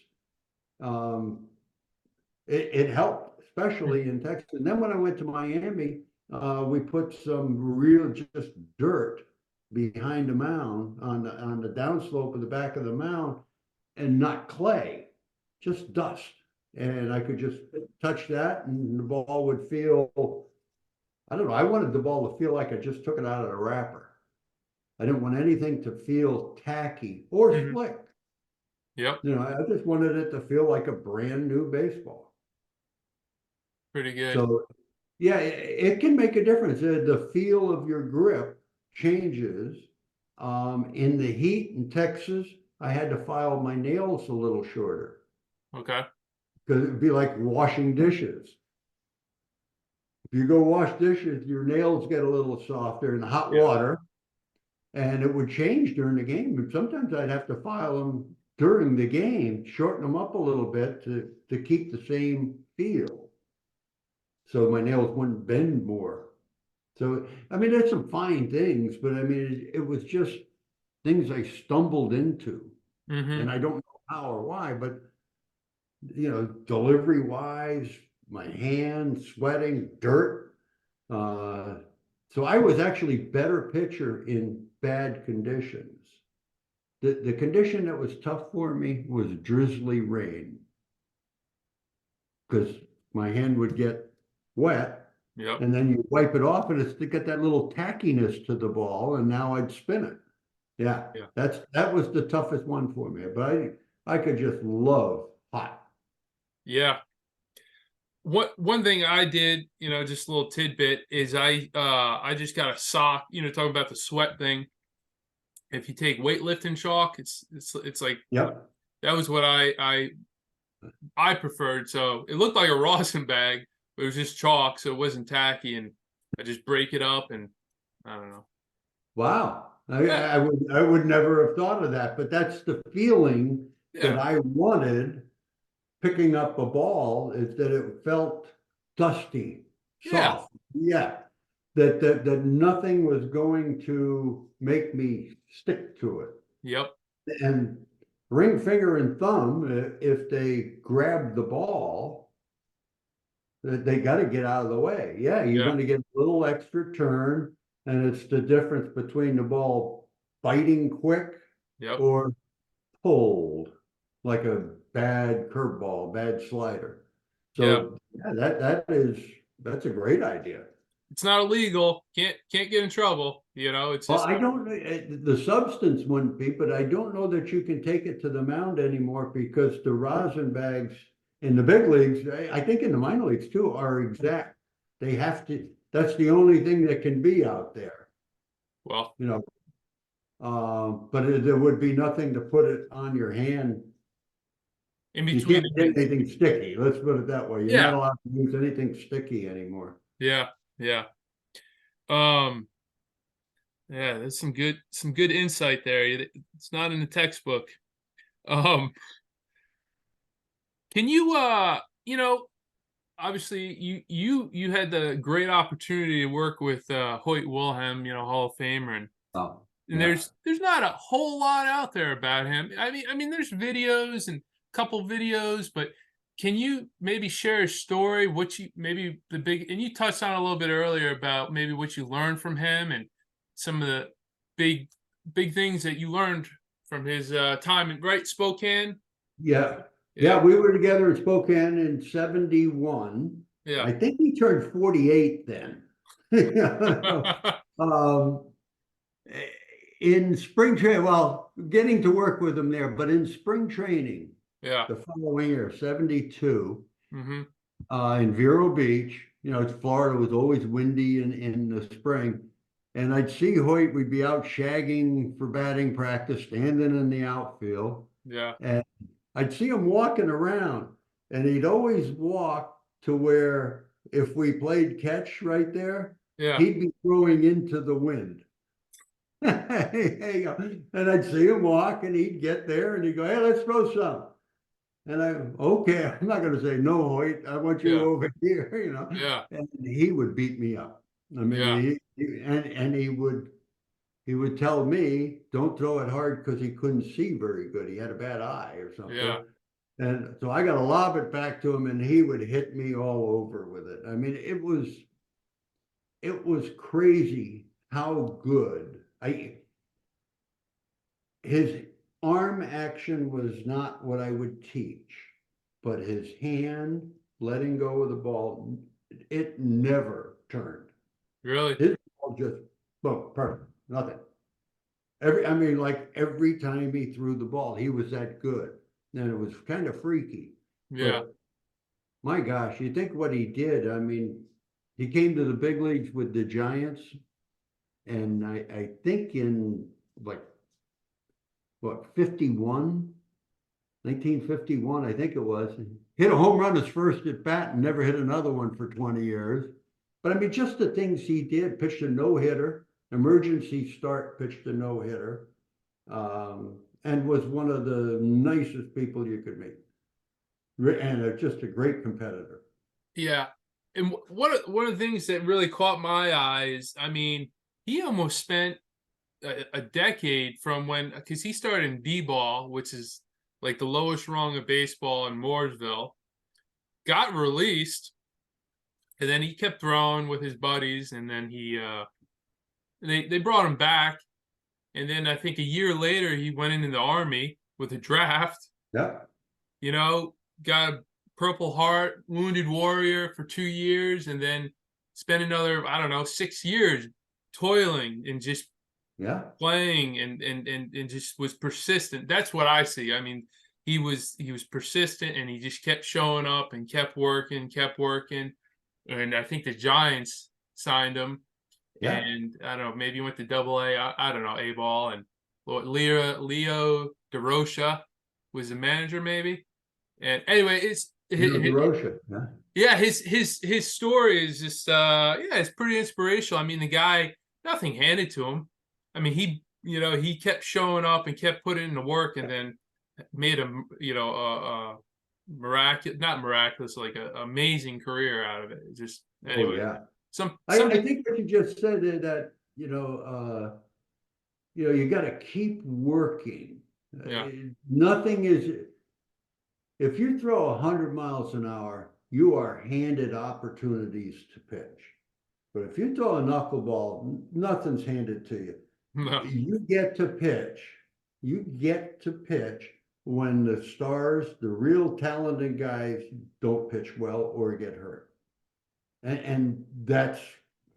Um, it helped, especially in Texas. And then when I went to Miami, we put some real just dirt behind the mound on the downslope of the back of the mound, and not clay, just dust. And I could just touch that, and the ball would feel. I don't know. I wanted the ball to feel like I just took it out of the wrapper. I didn't want anything to feel tacky or Mm-hmm. slick. Yep. I just wanted it to feel like a brand new baseball. Pretty good. So yeah, it can make a difference. The feel of your grip changes. In the heat in Texas, I had to file my nails a little shorter Okay. because it'd be like washing dishes. If you go wash dishes, your nails get a little softer in hot Yeah. water, and it would change during the game. But sometimes I'd have to file them during the game, shorten them up a little bit to keep the same feel. So my nails wouldn't bend more. So, I mean, there's some fine things, but I mean, it was just things I stumbled into. Mm-hmm. And I don't know how or why, but delivery wise, my hands sweating, dirt. So I was actually better pitcher in bad conditions. The condition that was tough for me was drizzly rain because my hand would get wet Yep. and then you wipe it off and it's got that little tackiness to the ball and now I'd spin it. Yeah, Yeah. that was the toughest one for me, but I could just love hot. Yeah. One thing I did, just a little tidbit, is I just got a sock, talking about the sweat thing. If you take weightlifting chalk, it's like Yep. that was what I preferred. So it looked like a rosin bag, but it was just chalk, so it wasn't tacky, and I just break it up, and I don't know. Wow. Yeah, I would never have thought of that, but that's the feeling that yeah, I wanted picking up a ball, is that it felt dusty, yeah, soft. Yeah. That nothing was going to make me stick to it. yep, And ring finger and thumb, if they grab the ball, they got to get out of the way. Yeah, you're yeah, going to get a little extra turn, and it's the difference between the ball biting quick yep, or pulled like a bad curveball, bad slider. yeah. So yeah, that's a great idea. It's not illegal. Can't get in trouble. It's Well, just I don't, the substance wouldn't be, but I don't know that you can take it to the mound anymore because the rosin bags in the big leagues, I think in the minor leagues too, are exact. They have to, that's the only thing that can be out there, well you know. But there would be nothing to put it on your hand. in You between can't the get pins. anything sticky. Let's put it that way. You're not Yeah, allowed to use anything sticky anymore. yeah, yeah. Um, yeah. There's some good insight there. It's not in the textbook. Um, can you obviously you had the great opportunity to work with Hoyt Wilhelm, Hall of Famer, Oh, and yeah. there's not a whole lot out there about him. I mean there's videos and a couple videos, but can you maybe share a story, what you maybe the big, and you touched on a little bit earlier about maybe what you learned from him and some of the big big things that you learned from his time in right Spokane. Yeah. Yeah. Yeah, we were together in Spokane in 71. Yeah. I think he turned 48 then. Um, in spring training, well, getting to work with him there, but in spring training, Yeah. the following year, 72, Mm-hmm. in Vero Beach, it's Florida, was always windy in the spring. And I'd see Hoyt, we'd be out shagging for batting practice, standing in the outfield. Yeah. And I'd see him walking around, and he'd always walk to where if we played catch right there, Yeah. he'd be throwing into the wind. And I'd see him walk, and he'd get there, and he'd go, "Hey, let's throw some." And okay, I'm not going to say no, Hoyt. I want you Yeah. over here, Yeah. And he would beat me up. I Yeah. mean, and he would tell me, don't throw it hard because he couldn't see very good. He had a bad eye or something. Yeah. And so I got to lob it back to him and he would hit me all over with it. I mean, it was crazy how good his arm action was not what I would teach, but his hand letting go of the ball, it never turned. Really? His ball just boom, perfect, nothing. Like every time he threw the ball, he was that good. And it was kind of freaky. Yeah. But my gosh, you think what he did, I mean, he came to the big leagues with the Giants, and I think in like what, 51, 1951, I think it was, hit a home run his first at bat and never hit another one for 20 years. But I mean, just the things he did, pitched a no-hitter, emergency start, pitched a no-hitter. and was one of the nicest people you could meet. And just a great competitor. Yeah. And one of the things that really caught my eyes, I mean, he almost spent a decade from when, because he started in D-ball, which is like the lowest rung of baseball in Mooresville, got released, and then he kept throwing with his buddies, and then they brought him back, and then I think a year later he went into the army with a draft. Yeah. You know, got a Purple Heart, Wounded Warrior for 2 years, and then spent another, I don't know, 6 years toiling and just Yeah. playing and just was persistent. That's what I see. I mean, he was persistent, and he just kept showing up and kept working. And I think the Giants signed him, Yeah. and I don't know, maybe he went to Double A. I don't know, A ball, and Leo DeRocha was the manager, maybe. And anyway, DeRocha. Yeah. yeah, his story is just yeah, it's pretty inspirational. I mean, the guy, nothing handed to him. I mean, he kept showing up and kept putting in the work, and then made a miraculous, not miraculous, like a amazing career out of it. Just Oh anyway, yeah. some I think what you just said is that, you got to keep working. yeah. Nothing is, if you throw 100 miles an hour, you are handed opportunities to pitch. But if you throw a knuckleball, nothing's handed to you. No. You get to pitch. You get to pitch when the stars, the real talented guys, don't pitch well or get hurt. And that's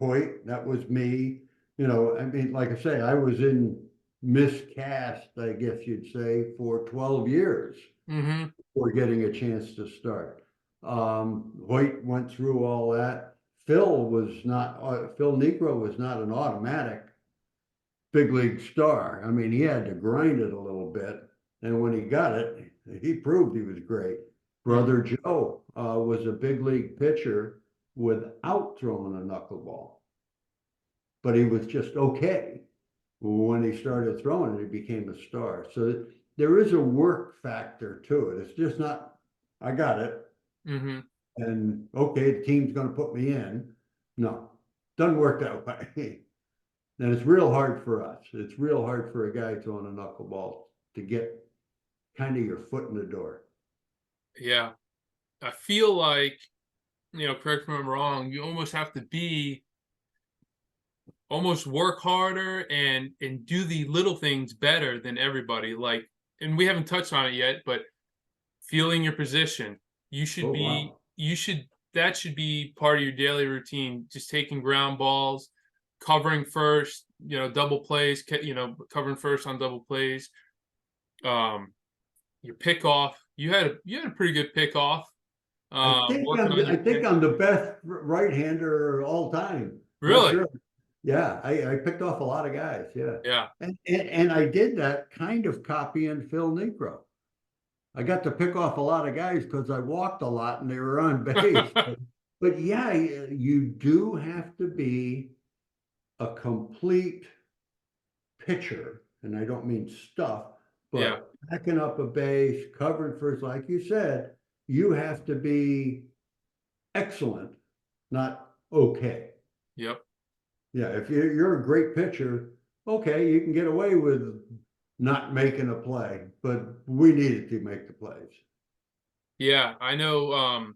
Hoyt, that was me. I mean, like I say, I was in miscast, I guess you'd say, for 12 years Mm-hmm. before getting a chance to start. Hoyt went through all that. Phil Niekro was not an automatic big league star. I mean, he had to grind it a little bit. And when he got it, he proved he was great. Brother Joe was a big league pitcher without throwing a knuckleball. But he was just okay. When he started throwing it, he became a star. So there is a work factor to it. It's just not, I got it. Mm-hmm. And okay, the team's going to put me in. No, doesn't work that way. And it's real hard for us. It's real hard for a guy throwing a knuckleball to get kind of your foot in the door. Yeah. I feel like, correct me if I'm wrong, you almost have to almost work harder and do the little things better than everybody. Like, and we haven't touched on it yet, but feeling your position. Oh, wow. That should be part of your daily routine. Just taking ground balls, covering first, double plays, covering first on double plays. Your pickoff. You had a pretty good pickoff. Working on I your think pick. I'm the best right-hander all time. Not Really? sure. Yeah, I picked off a lot of guys. Yeah. Yeah. And I did that kind of copying Phil Niekro. I got to pick off a lot of guys because I walked a lot and they were on base. But yeah, you do have to be a complete pitcher, and I don't mean stuff, Yeah. but backing up a base, covering first, like you said, you have to be excellent, not okay. Yep. Yeah, if you're a great pitcher, okay, you can get away with not making a play, but we needed to make the plays. Yeah. I know.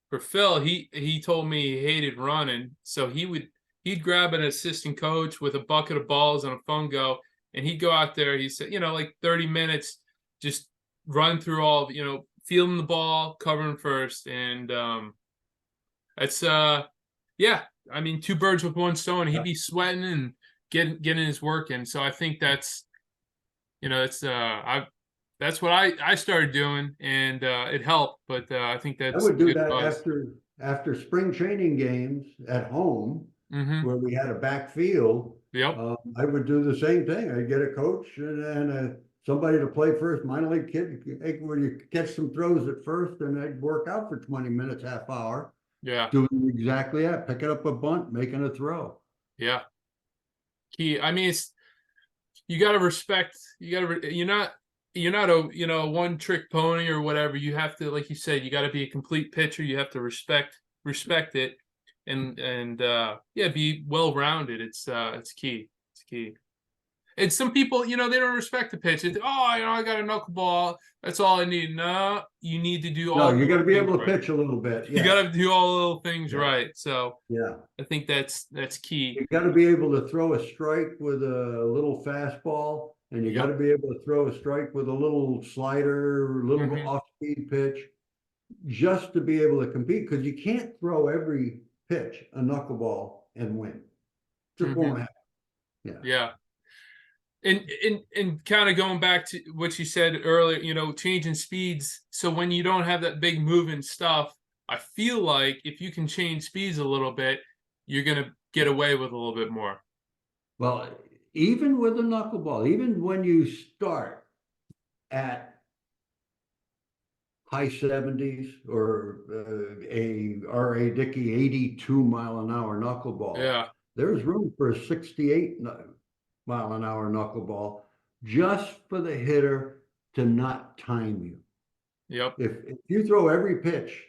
For Phil, he told me he hated running, so he'd grab an assistant coach with a bucket of balls and a fungo, and he'd go out there. He said, like 30 minutes, just run through all, fielding the ball, covering first, and that's yeah. I mean, two birds with one stone. He'd be sweating and getting his work in. So I think that's that's what I started doing, and it helped. But I think I that's would do good that advice. after spring training games at home Mm-hmm. where we had a backfield. Yep. I would do the same thing. I'd get a coach and somebody to play first, minor league kid, where you catch some throws at first, and I'd work out for 20 minutes, half hour, Yeah. doing exactly that, picking up a bunt, making a throw. Yeah. I mean, you got to respect. You're not a one trick pony or whatever. You have to, like you said, you got to be a complete pitcher. You have to respect it, and yeah, be well rounded. It's key. It's key. And some people, they don't respect the pitch. It's, oh, I got a knuckleball. That's all I need. No, you need to do No, all the you got to little be things able to right. pitch a little bit. You Yeah. got to do all the little things Yeah. right. So Yeah. I think that's key. You got to be able to throw a strike with a little fastball, and you got to Yep. be able to throw a strike with a little slider, little Hmm. off-speed pitch, just to be able to compete. Because you can't throw every pitch a knuckleball and win. Just won't Hmm. happen. Yeah. Yeah. And kind of going back to what you said earlier, changing speeds. So when you don't have that big moving stuff, I feel like if you can change speeds a little bit, you're gonna get away with a little bit more. Well, even with a knuckleball, even when you start at high 70s or a R.A. Dickey 82-mile-an-hour knuckleball, Yeah. there's room for a 68-mile-an-hour knuckleball just for the hitter to not time you. Yep. If you throw every pitch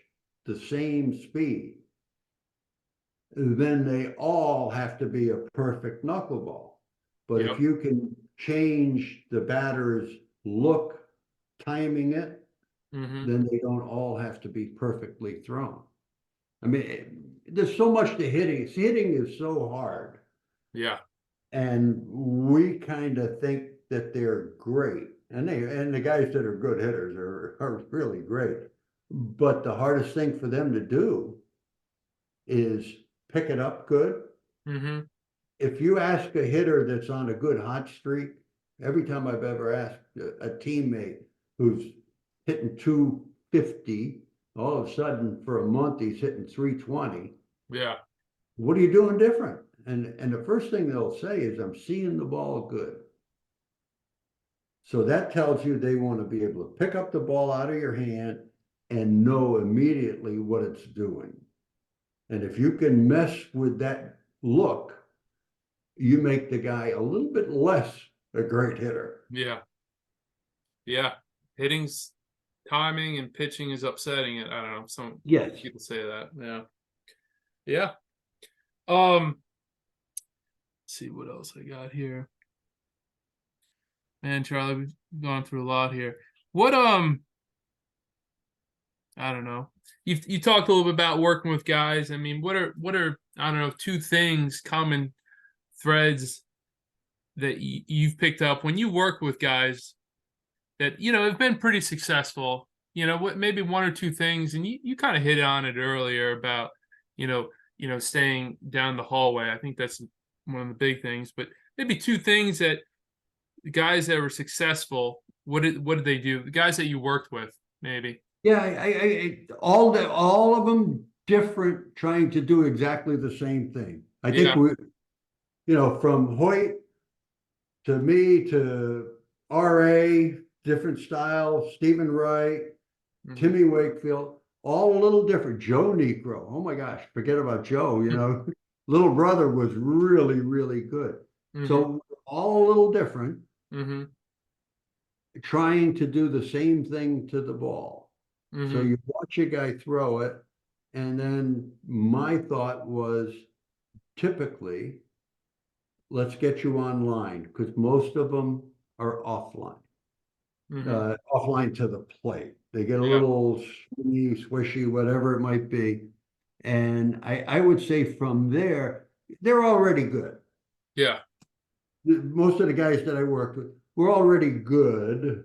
the same speed, then they all have to be a perfect knuckleball. But if Yep. you can change the batter's look, timing it, Hmm. then they don't all have to be perfectly thrown. I mean, there's so much to hitting. Hitting is so hard. Yeah. And we kind of think that they're great. And the guys that are good hitters are really great. But the hardest thing for them to do is pick it up good. Hmm. If you ask a hitter that's on a good hot streak, every time I've ever asked a teammate who's hitting 250, all of a sudden for a month he's hitting 320. Yeah. What are you doing different? And the first thing they'll say is, I'm seeing the ball good. So that tells you they want to be able to pick up the ball out of your hand and know immediately what it's doing. And if you can mess with that look, you make the guy a little bit less a great hitter. Yeah. Yeah. Hitting's timing and pitching is upsetting it. I don't know. Some Yes. people say that. Yeah. Yeah. Let's see what else I got here. Man, Charlie, we've gone through a lot here. What I don't know. You talked a little bit about working with guys. I mean, what are I don't know, two things, common threads that you've picked up when you work with guys that have been pretty successful? What maybe one or two things, and you kind of hit on it earlier about staying down the hallway. I think that's one of the big things, but maybe two things that the guys that were successful, what did they do? The guys that you worked with, maybe. Yeah, all of them different, trying to do exactly the same thing. I think Yeah. from Hoyt to me to R.A., different styles, Stephen Wright, Hmm. Timmy Wakefield, all a little different. Joe Negro, oh my gosh, forget about Joe, little brother was really, really good. Hmm. So all a little different, Hmm. trying to do the same thing to the ball. So Hmm. you watch a guy throw it, and then my thought was typically, let's get you online, because most of them are offline. Hmm. Offline to the plate. They get a Yeah. little swingy, swishy, whatever it might be. And I would say from there, they're already good. Yeah. Most of the guys that I worked with were already good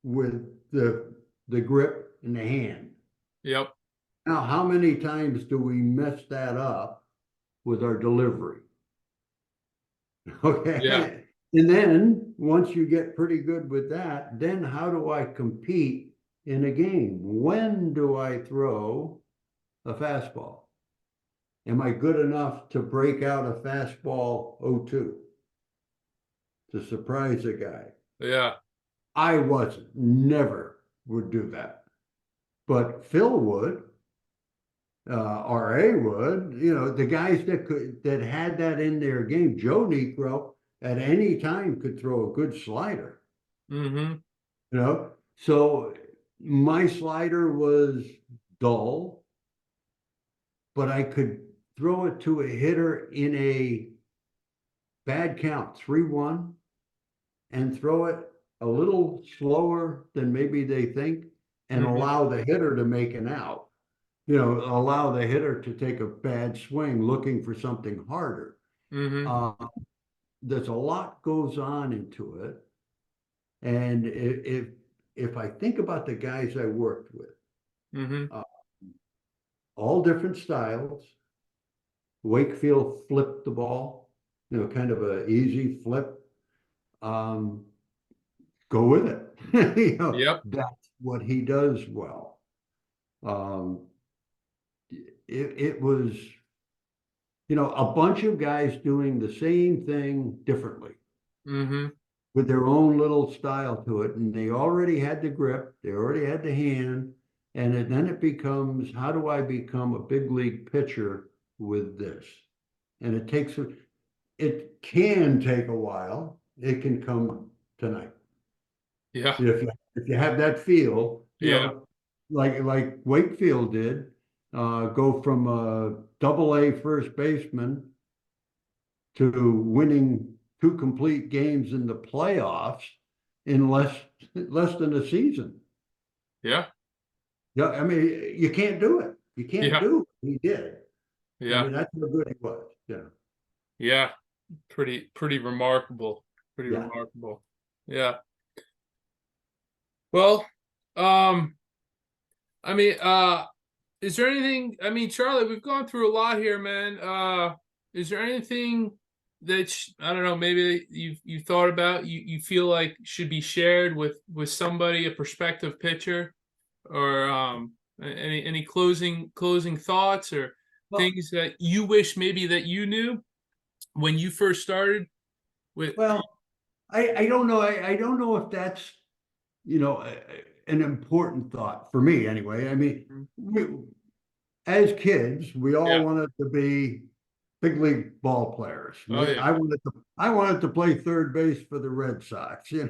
with the grip in the hand. Yep. Now, how many times do we mess that up with our delivery? Yeah. Okay. And then once you get pretty good with that, then how do I compete in a game? When do I throw a fastball? Am I good enough to break out a fastball 0-2 to surprise a guy? Yeah. I wasn't, never would do that. But Phil would, RA would, the guys that had that in their game. Joe Negro, at any time could throw a good slider, Mm-hmm. you know? So my slider was dull, but I could throw it to a hitter in a bad count, 3-1, and throw it a little slower than maybe they think and Mm-hmm. allow the hitter to make an out. Allow the hitter to take a bad swing looking for something harder. Mm-hmm. Uh, there's a lot goes on into it. And if I think about the guys I worked with, Mm-hmm. uh, all different styles. Wakefield flipped the ball, kind of a easy flip. Um, go with it. Yep. That's what he does well. Um, it was, a bunch of guys doing the same thing differently Mm-hmm. with their own little style to it. And they already had the grip, they already had the hand. Then it becomes, how do I become a big league pitcher with this? And it can take a while. It can come tonight. Yeah. If you have that feel, Yeah. like Wakefield did, go from a double-A first baseman to winning 2 complete games in the playoffs in less than a season. Yeah. Yeah, I mean, you can't do it. You can't Yeah. do it. He did. I Yeah. mean, that's how good he was. Yeah. Yeah. Pretty remarkable. Pretty Yeah. remarkable. Yeah. Well, um, I mean, is there anything, I mean, Charlie, we've gone through a lot here, man. Is there anything that I don't know, maybe you thought about, you feel like should be shared with somebody, a prospective pitcher, or any closing thoughts or Well, things that you wish maybe that you knew when you first started with? well, I don't know. I don't know if that's, an important thought for me anyway. I mean, as kids, we all Yeah. wanted to be big league ball players. Oh yeah. I wanted to play third base for the Red Sox. Yeah.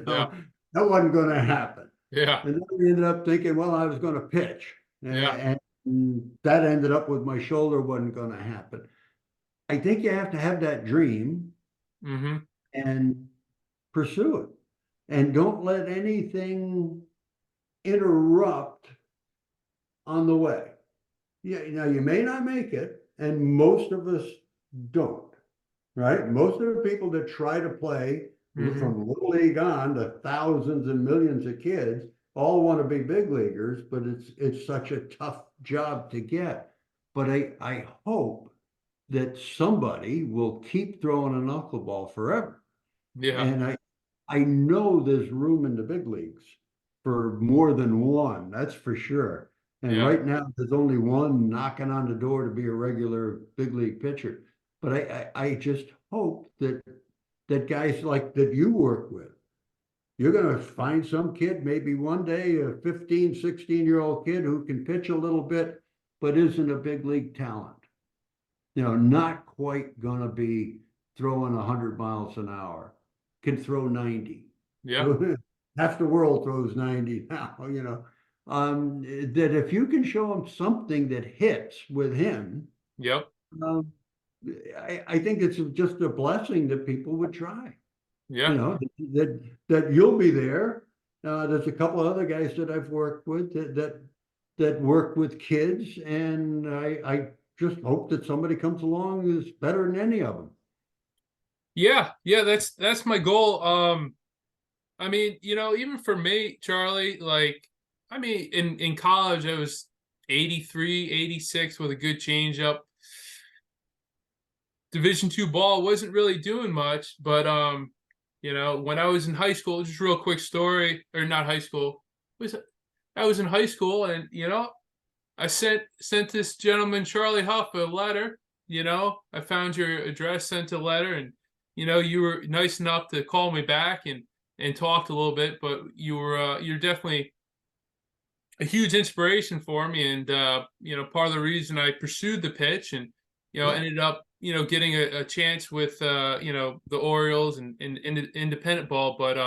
That wasn't going to happen. Yeah. And then we ended up thinking, well, I was going to pitch, Yeah. and that ended up with my shoulder wasn't going to happen. I think you have to have that dream Mm-hmm. and pursue it, and don't let anything interrupt on the way. Yeah, you may not make it, and most of us don't, right? Most of the people that try to play Mm-hmm. from little league on to thousands and millions of kids all want to be big leaguers, but it's such a tough job to get. But I hope that somebody will keep throwing a knuckleball forever. Yeah. And I know there's room in the big leagues for more than one, that's for sure. And Yeah. right now, there's only one knocking on the door to be a regular big league pitcher. But I just hope that guys like that you work with, you're going to find some kid, maybe one day, a 15, 16-year-old kid who can pitch a little bit, but isn't a big league talent. Not quite going to be throwing 100 miles an hour, can throw 90. Yeah. Half the world throws 90 now, that if you can show him something that hits with him, Yep. um, I think it's just a blessing that people would try, Yeah. that you'll be there. There's a couple of other guys that I've worked with that work with kids, and I just hope that somebody comes along who's better than any of them. Yeah. Yeah. That's my goal. I mean, even for me, Charlie, like, I mean, in college, I was 83, 86 with a good changeup. Division II ball wasn't really doing much, but when I was in high school, just real quick story, or not high school, was I was in high school, and I sent this gentleman Charlie Hough a letter. I found your address, sent a letter, and you were nice enough to call me back and talked a little bit, but you're definitely a huge inspiration for me, and part of the reason I pursued the pitch and Yeah. ended up getting a chance with the Orioles and independent ball, but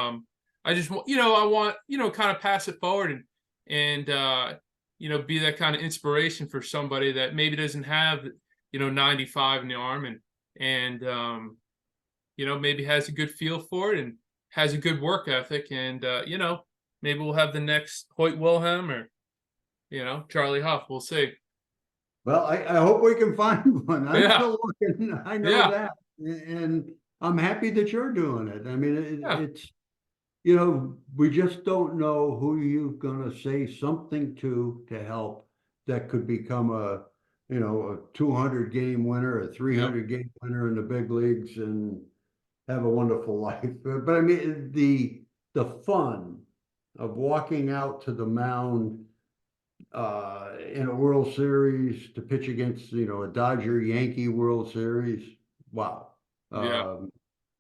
I just want I want kind of pass it forward and be that kind of inspiration for somebody that maybe doesn't have 95 in the arm and maybe has a good feel for it and has a good work ethic and maybe we'll have the next Hoyt Wilhelm or Charlie Hough. We'll see. Well, I hope we can find one. I'm Yeah, still looking, I know yeah, that. And I'm happy that you're doing it. I mean, yeah, it's, we just don't know who you're gonna say something to help that could become a 200 game winner, a yep, 300 game winner in the big leagues and have a wonderful life. But I mean, the fun of walking out to the mound in a World Series to pitch against, a Dodger Yankee World Series. Wow. yeah, Um,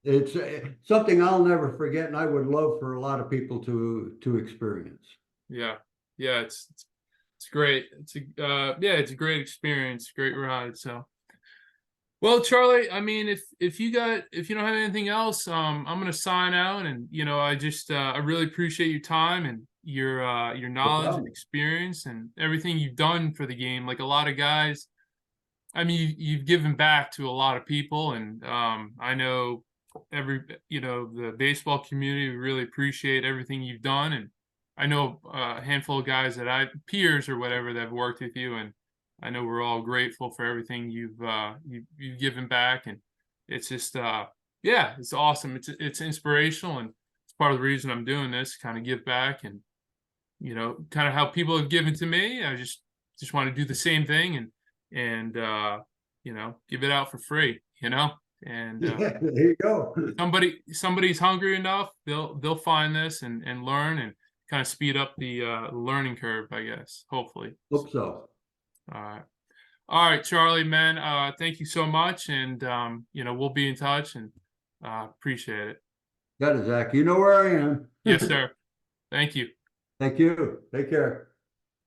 it's something I'll never forget, and I would love for a lot of people to experience. yeah, yeah. It's great. It's a great experience, great ride. So, well, Charlie, I mean, if you don't have anything else, I'm gonna sign out, and I really appreciate your time and your No knowledge and problem. experience and everything you've done for the game. Like a lot of guys, I mean, you've given back to a lot of people, and I know the baseball community really appreciate everything you've done, and I know a handful of guys peers or whatever that have worked with you, and I know we're all grateful for everything you've given back, and it's just yeah, it's awesome. It's inspirational, and it's part of the reason I'm doing this, kind of give back, and kind of how people have given to me. I just want to do the same thing and give it out for free, and Yeah, there you go. somebody's hungry enough, they'll find this and learn and kind of speed up the learning curve, I guess, hopefully. Hope so. All right, Charlie, man, thank you so much, and we'll be in touch, and appreciate it. Got it, Zach. You know where I am. Yes, sir. Thank you. Thank you. Take care.